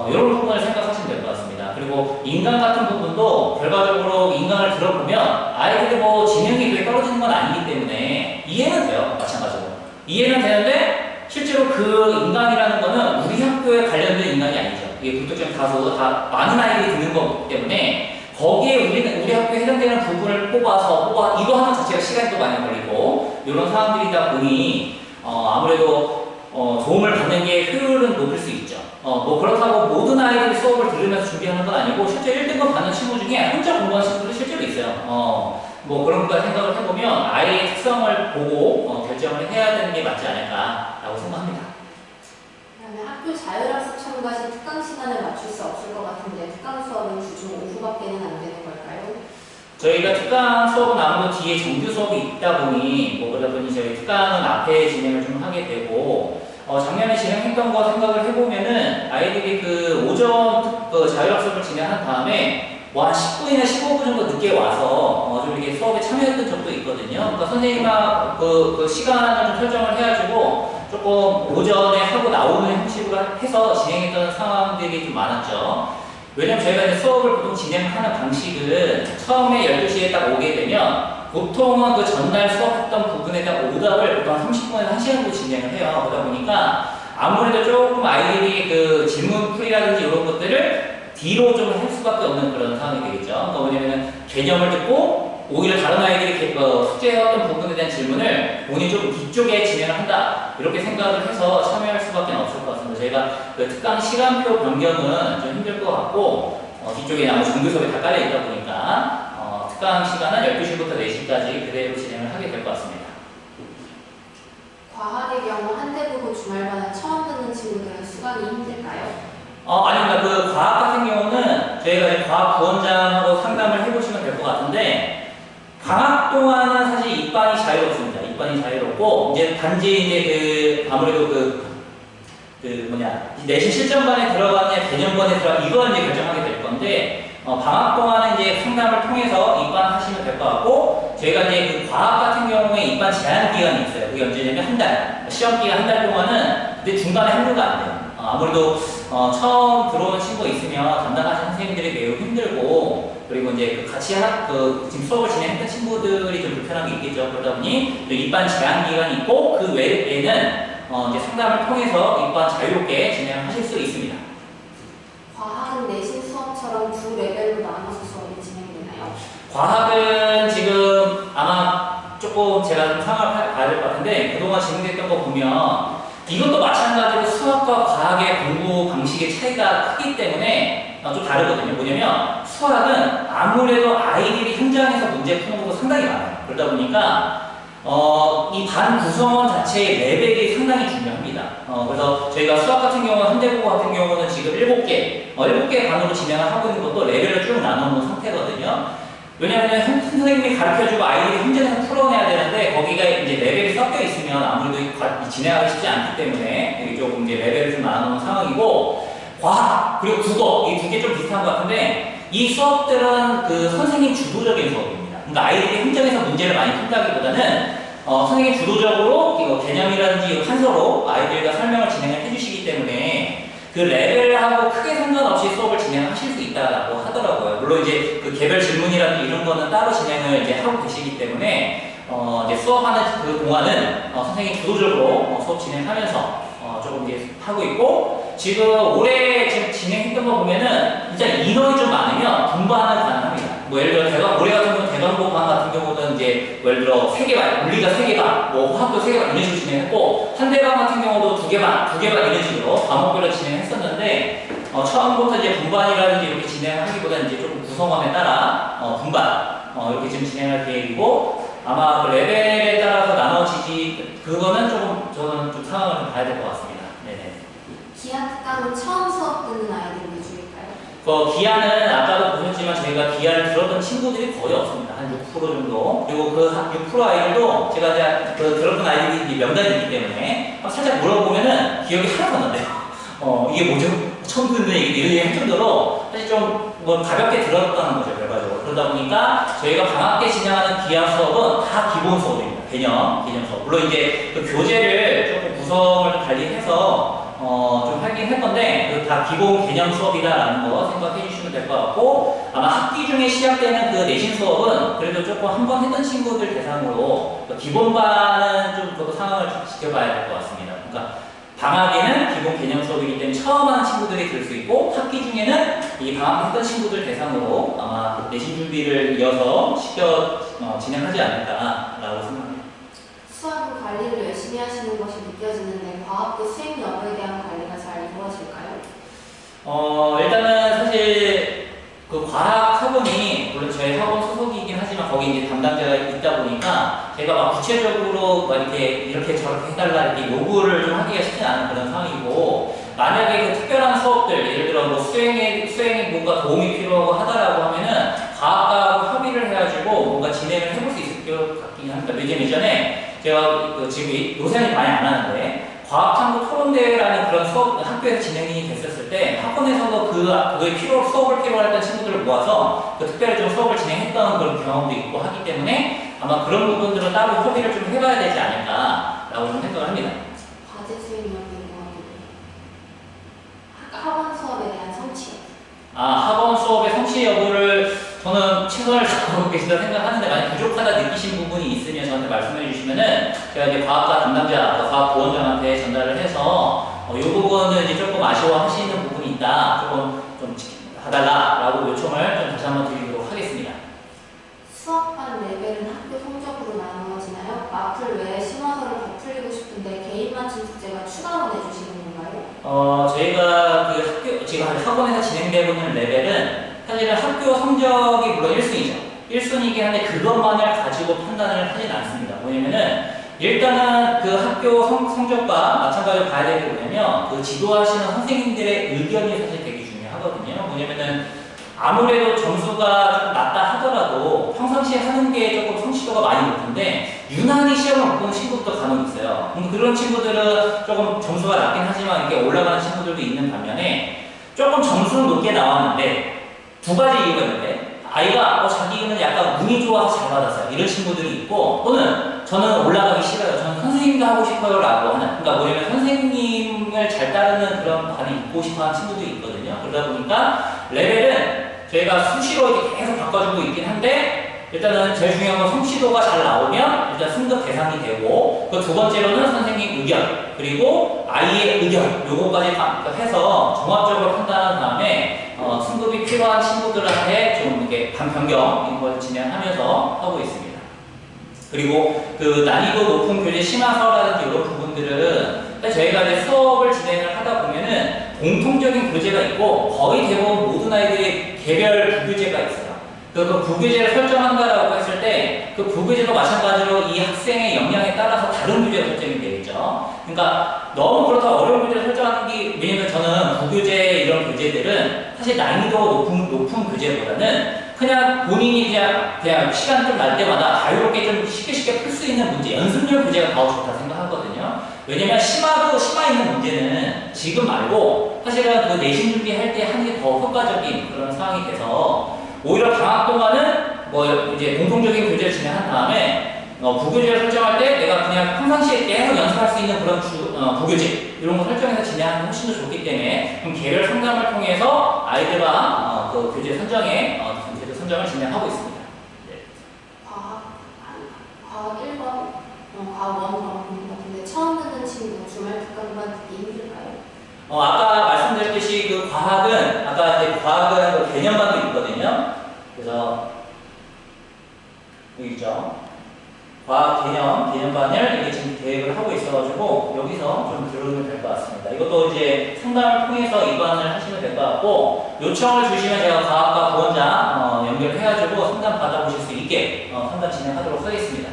이런 부분을 생각하시면 될 것 같습니다. 그리고 인간 같은 부분도 결과적으로 인간을 들어보면 아이들이 뭐 지능이 그렇게 떨어지는 건 아니기 때문에 이해는 돼요. 마찬가지로. 이해는 되는데 실제로 그 인간이라는 거는 우리 학교에 관련된 인간이 아니죠. 이게 불특정 다수 다 많은 아이들이 듣는 거기 때문에 거기에 우리 학교에 해당되는 부분을 뽑아서 이거 하는 자체가 시간이 또 많이 걸리고 이런 상황들이다 보니 아무래도 도움을 받는 게 효율은 높일 수 있죠. 뭐 그렇다고 모든 아이들이 수업을 들으면서 준비하는 건 아니고 실제 1등급 받는 친구 중에 혼자 공부하는 친구도 실제로 있어요. 뭐 그런 것까지 생각을 해보면 아이의 특성을 보고 결정을 해야 되는 게 맞지 않을까라고 생각합니다. 그러면 학교 자율학습 참가 시 특강 시간을 맞출 수 없을 것 같은데 특강 수업은 주중 오후밖에는 안 되는 걸까요? 저희가 특강 수업은 아무래도 뒤에 정규 수업이 있다 보니 그러다 보니 저희 특강은 앞에 진행을 좀 하게 되고 작년에 진행했던 거 생각을 해보면은 아이들이 그 오전 자율학습을 진행한 다음에 한 10분이나 15분 정도 늦게 와서 좀 이렇게 수업에 참여했던 적도 있거든요. 그러니까 선생님과 그 시간을 좀 설정을 해가지고 조금 오전에 하고 나오는 형식으로 해서 진행했던 상황들이 좀 많았죠. 왜냐면 저희가 이제 수업을 보통 진행하는 방식은 처음에 12시에 딱 오게 되면 보통은 그 전날 수업했던 부분에 대한 오답을 보통 한 30분에서 1시간 정도 진행을 해요. 그러다 보니까 아무래도 조금 아이들이 그 질문 풀이라든지 이런 것들을 뒤로 좀 할 수밖에 없는 그런 상황이 되겠죠. 그러니까 뭐냐면은 개념을 듣고 오히려 다른 아이들이 숙제해왔던 부분에 대한 질문을 본인이 좀 뒤쪽에 진행을 한다. 이렇게 생각을 해서 참여할 수밖에 없을 것 같습니다. 저희가 그 특강 시간표 변경은 좀 힘들 것 같고 뒤쪽에 아무 정규 수업이 다 깔려 있다 보니까 특강 시간은 12시부터 4시까지 그대로 진행을 하게 될 것 같습니다. 과학의 경우 한대부고 주말반을 처음 듣는 친구들은 수강이 힘들까요? 아닙니다. 그 과학 같은 경우는 저희가 이제 과학 부원장하고 상담을 해보시면 될 것 같은데 방학 동안은 사실 입반이 자유롭습니다. 입반이 자유롭고 이제 단지 이제 아무래도 이 내신 실전반에 들어가느냐, 개념반에 들어가, 이걸 이제 결정하게 될 건데, 방학 동안은 이제 상담을 통해서 입반하시면 될 것 같고, 저희가 이제 그 과학 같은 경우에 입반 제한 기간이 있어요. 그게 언제냐면 한 달. 시험 기간 한 달 동안은, 근데 중간에 합류가 안 돼요. 아무래도, 처음 들어오는 친구가 있으면 담당하시는 선생님들이 매우 힘들고, 그리고 이제 같이 지금 수업을 진행했던 친구들이 좀 불편한 게 있겠죠. 그러다 보니, 입반 제한 기간이 있고, 그 외에는, 이제 상담을 통해서 입반 자유롭게 진행하실 수 있습니다. 과학은 내신 수업처럼 두 레벨로 나눠서 수업이 진행되나요? 과학은 지금 아마 조금 제가 좀 상황을 봐야 될 것 같은데, 그동안 진행됐던 거 보면 이것도 마찬가지로 수학과 과학의 공부 방식의 차이가 크기 때문에 좀 다르거든요. 뭐냐면 수학은 아무래도 아이들이 현장에서 문제 푸는 것도 상당히 많아요. 그러다 보니까 이 반 구성원 자체의 레벨이 상당히 중요합니다. 그래서 저희가 수학 같은 경우는 현대국어 같은 경우는 지금 7개 반으로 진행을 하고 있는 것도 레벨을 쭉 나눠놓은 상태거든요. 왜냐하면 선생님이 가르쳐주고 아이들이 현장에서 풀어내야 되는데 거기가 이제 레벨이 섞여 있으면 아무래도 진행하기 쉽지 않기 때문에 여기 조금 이제 레벨을 좀 나눠놓은 상황이고, 과학 그리고 국어 이 두 개 좀 비슷한 것 같은데, 이 수업들은 그 선생님 주도적인 수업입니다. 그러니까 아이들이 현장에서 문제를 많이 푼다기보다는 선생님 주도적으로 개념이라든지 한서로 아이들과 설명을 진행을 해주시기 때문에 그 레벨하고 크게 상관없이 수업을 진행하실 수 있다고 하더라고요. 물론 이제 그 개별 질문이라든지 이런 거는 따로 진행을 이제 하고 계시기 때문에 이제 수업하는 그 동안은 선생님 주도적으로 수업 진행하면서 조금 이제 하고 있고, 지금 올해 지금 진행했던 거 보면은 진짜 인원이 좀 많으면 분반은 가능합니다. 뭐 예를 들어 올해 같은 경우는 대관고반 같은 경우는 이제 예를 들어 3개반, 물리가 3개반, 뭐 화학도 3개반 이런 식으로 진행했고, 한대반 같은 경우도 2개반 이런 식으로 과목별로 진행했었는데, 처음부터 이제 분반이라든지 이렇게 진행하기보다는 이제 조금 구성원에 따라 분반 이렇게 지금 진행할 계획이고, 아마 그 레벨에 따라서 나눠지지, 그거는 조금 저는 좀 상황을 좀 봐야 될 것 같습니다. 네네. 기하 특강은 처음 수업 듣는 아이들 위주일까요? 기하는 아까도 보셨지만 저희가 기하를 들었던 친구들이 거의 없습니다. 한 6% 정도. 그리고 그 6% 아이들도 제가 이제 들었던 아이들이 명단이 있기 때문에 살짝 물어보면은 기억이 하나도 안 나요. 이게 뭐죠? 처음 듣는 얘기, 이런 얘기 할 정도로 사실 좀 뭐 가볍게 들었다는 거죠, 결과적으로. 그러다 보니까 저희가 방학 때 진행하는 기하 수업은 다 기본 수업입니다. 개념 수업. 물론 이제 그 교재를 조금 구성을 관리해서 좀 하긴 할 건데, 그 다 기본 개념 수업이다라는 거 생각해 주시면 될 것 같고, 아마 학기 중에 시작되는 그 내신 수업은 그래도 조금 한 번 했던 친구들 대상으로 기본반은 좀 그것도 상황을 좀 지켜봐야 될 것 같습니다. 그러니까 방학에는 기본 개념 수업이기 때문에 처음 하는 친구들이 들 수 있고, 학기 중에는 이 방학 했던 친구들 대상으로 아마 내신 준비를 이어서 진행하지 않을까라고 생각합니다. 수학은 관리를 열심히 하시는 것이 느껴지는데 과학도 수행 여부에 대한 관리가 잘 이루어질까요? 일단은 사실 그 과학 학원이 물론 저희 학원 소속이긴 하지만 거기 이제 담당자가 있다 보니까 제가 막 구체적으로 막 이렇게 저렇게 해달라 이렇게 요구를 좀 하기가 쉽지 않은 그런 상황이고, 만약에 그 특별한 수업들, 예를 들어 뭐 수행에 뭔가 도움이 필요하고 하다라고 하면은 과학과하고 협의를 해가지고 뭔가 진행을 해볼 수 있을 것 같긴 합니다. 예전에 제가 지금 요새는 많이 안 하는데 과학탐구 토론대회라는 그런 수업 학교에서 진행이 됐었을 때 학원에서도 그거에 수업을 필요로 했던 친구들을 모아서 특별히 좀 수업을 진행했던 그런 경험도 있고 하기 때문에 아마 그런 부분들은 따로 협의를 좀 해봐야 되지 않을까라고 좀 생각을 합니다. 과제 수행 여부인 것 같은데 학원 수업에 대한 성취. 학원 수업의 성취 여부를 저는 최선을 다하고 계시다 생각하는데, 만약 부족하다 느끼신 부분이 있으면 저한테 말씀해 주시면은 제가 이제 과학과 담당자, 과학보원장한테 전달을 해서 이 부분은 이제 조금 아쉬워하시는 부분이 있다, 조금 좀 해달라라고 요청을 좀 다시 한번 드리도록 하겠습니다. 수업반 레벨은 학교 성적으로 나누어지나요? 마플 외에 심화서를 더 풀리고 싶은데 개인 맞춤 숙제가 추가로 내주시는 건가요? 저희가 지금 학원에서 진행되고 있는 레벨은 사실은 학교 성적이 물론 1순위죠. 1순위이긴 한데 그것만을 가지고 판단을 하진 않습니다. 뭐냐면은 일단은 그 학교 성적과 마찬가지로 봐야 되는 게 뭐냐면 그 지도하시는 선생님들의 의견이 사실 되게 중요하거든요. 뭐냐면은 아무래도 점수가 좀 낮다 하더라도 평상시에 하는 게 조금 성취도가 많이 높은데 유난히 시험을 못 보는 친구도 간혹 있어요. 그런 친구들은 조금 점수가 낮긴 하지만 이렇게 올라가는 친구들도 있는 반면에 조금 점수는 높게 나왔는데 두 가지 이유가 있는데 아이가 자기는 약간 운이 좋아서 잘 받았어요. 이런 친구들이 있고 또는 저는 올라가기 싫어요. 저는 선생님도 하고 싶어요 라고 하는 그러니까 뭐냐면 선생님을 잘 따르는 그런 반에 있고 싶어하는 친구들이 있거든요. 그러다 보니까 레벨은 저희가 수시로 이렇게 계속 바꿔주고 있긴 한데 일단은 제일 중요한 건 성취도가 잘 나오면 일단 승급 대상이 되고 그 두 번째로는 선생님 의견 그리고 아이의 의견 요거까지 해서 종합적으로 판단한 다음에 승급이 필요한 친구들한테 좀 이렇게 반변경 이런 걸 진행하면서 하고 있습니다. 그리고 그 난이도 높은 교재 심화서라든지 이런 부분들은 저희가 이제 수업을 진행을 하다 보면은 공통적인 교재가 있고 거의 대부분 모든 아이들의 개별 부교재가 있어요. 그 부교재를 설정한다라고 했을 때 그 부교재도 마찬가지로 이 학생의 역량에 따라서 다른 교재가 설정이 되겠죠. 그러니까 너무 그렇다고 어려운 교재를 설정하는 게 왜냐면 저는 부교재 이런 교재들은 사실 난이도가 높은 교재보다는 그냥 본인이 그냥 시간 좀 날 때마다 자유롭게 좀 쉽게 풀 수 있는 문제 연습용 교재가 더 좋다 생각하거든요. 왜냐면 심화 있는 문제는 지금 말고 사실은 그 내신 준비할 때 하는 게 더 효과적인 그런 상황이 돼서 오히려 방학 동안은 이제 공통적인 교재를 진행한 다음에 부교재를 설정할 때 내가 그냥 평상시에 계속 연습할 수 있는 그런 부교재 이런 거 설정해서 진행하는 게 훨씬 더 좋기 때문에 그럼 개별 상담을 통해서 아이들과 그 교재 선정에 제도 선정을 진행하고 있습니다. 네. 과학 1번 과학 1 그런 것 같은데 처음 듣는 친구 주말 특강반 듣기 힘들까요? 아까 말씀드렸듯이 그 과학은 아까 이제 과학은 그 개념반도 있거든요. 그래서 여기 있죠. 과학 개념반을 이렇게 지금 계획을 하고 있어가지고 여기서 좀 들어오면 될 것 같습니다. 이것도 이제 상담을 통해서 입안을 하시면 될 것 같고 요청을 주시면 제가 과학과 보원장 연결해가지고 상담 받아보실 수 있게 상담 진행하도록 하겠습니다.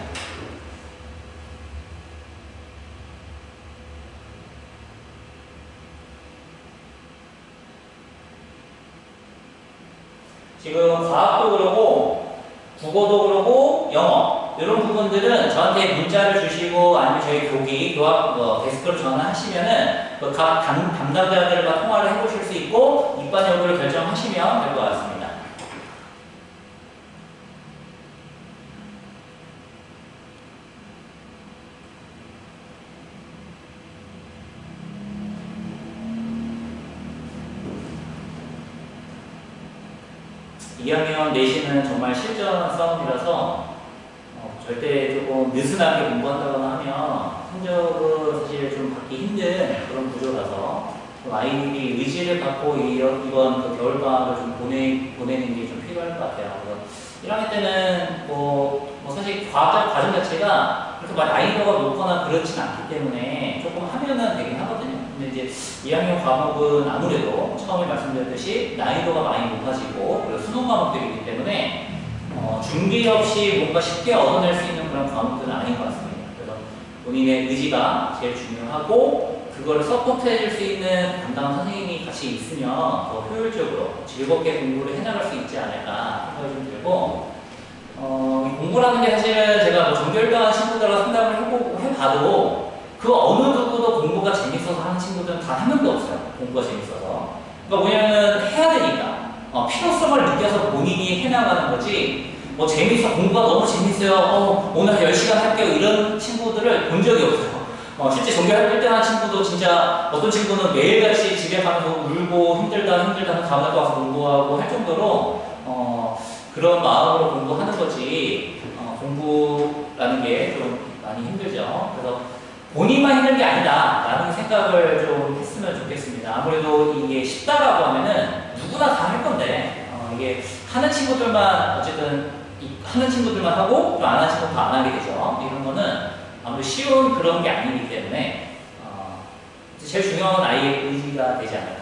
지금 과학도 그러고 국어도 그러고 영어 이런 부분들은 저한테 문자를 주시고 아니면 저희 교학 데스크로 전화하시면은 각 담당자들과 통화를 해보실 수 있고 입반 여부를 결정하시면 될 것 같습니다. (2학년) 내신은 정말 실전 싸움이라서 절대 조금 느슨하게 공부한다거나 하면 성적은 사실 좀 받기 힘든 그런 구조라서 좀 아이들이 의지를 갖고 이번 그 겨울방학을 좀 보내는 게 좀 필요할 것 같아요. 그래서 1학년 때는 사실 과학 과정 자체가 그렇게 막 난이도가 높거나 그렇진 않기 때문에 조금 하면은 되긴 하거든요. 근데 이제 2학년 과목은 아무래도 처음에 말씀드렸듯이 난이도가 많이 높아지고 그리고 수능 과목들이기 때문에 준비 없이 뭔가 쉽게 얻어낼 수 있는 그런 과목들은 아닌 것 같습니다. 그래서 본인의 의지가 제일 중요하고 그거를 서포트해 줄 수 있는 담당 선생님이 같이 있으면 더 효율적으로 즐겁게 공부를 해나갈 수 있지 않을까 생각이 좀 들고 공부라는 게 사실은 제가 정규일반 친구들과 상담을 해봐도 그 어느 누구도 공부가 재밌어서 하는 친구들은 단 한 명도 없어요. 공부가 재밌어서. 그러니까 뭐냐면 해야 되니까 필요성을 느껴서 본인이 해나가는 거지 재밌어 공부가 너무 재밌어요. 오늘 10시간 할게요. 이런 친구들을 본 적이 없어요. 실제 전교할 1등 한 친구도 진짜 어떤 친구는 매일같이 집에 가면서 울고 힘들다 다음날 또 와서 공부하고 할 정도로 그런 마음으로 공부하는 거지 공부라는 게 좀 많이 힘들죠. 그래서 본인만 힘든 게 아니다 라는 생각을 좀 했으면 좋겠습니다. 아무래도 이게 쉽다라고 하면은 누구나 다 할 건데 이게 하는 친구들만 어쨌든 하는 친구들만 하고 또 안 하는 친구는 안 하게 되죠. 이런 거는 아무래도 쉬운 그런 게 아니기 때문에 제일 중요한 건 아이의 의지가 되지 않을까.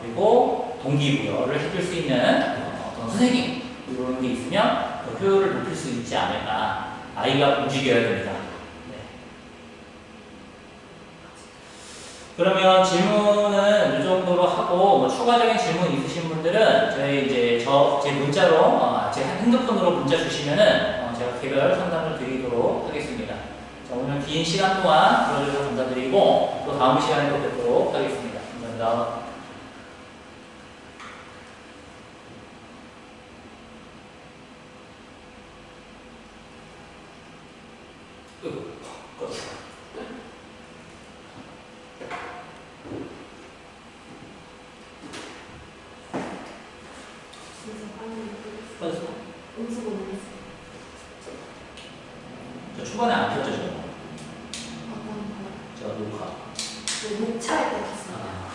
그리고 동기부여를 해줄 수 있는 어떤 선생님 이런 게 있으면 더 효율을 높일 수 있지 않을까. 아이가 움직여야 됩니다. 네. 그러면 질문은 이 정도 정도로 하고 뭐 추가적인 질문 있으신 분들은 저희 이제 제 문자로 제 핸드폰으로 문자 주시면은 제가 개별 상담을 드리도록 하겠습니다. 자, 오늘 긴 시간 동안 들어주셔서 감사드리고 또 다음 시간에 또 뵙도록 하겠습니다. 감사합니다. 저 초반에 안 켰죠, 저 녹화. 목차할 때 켰어요.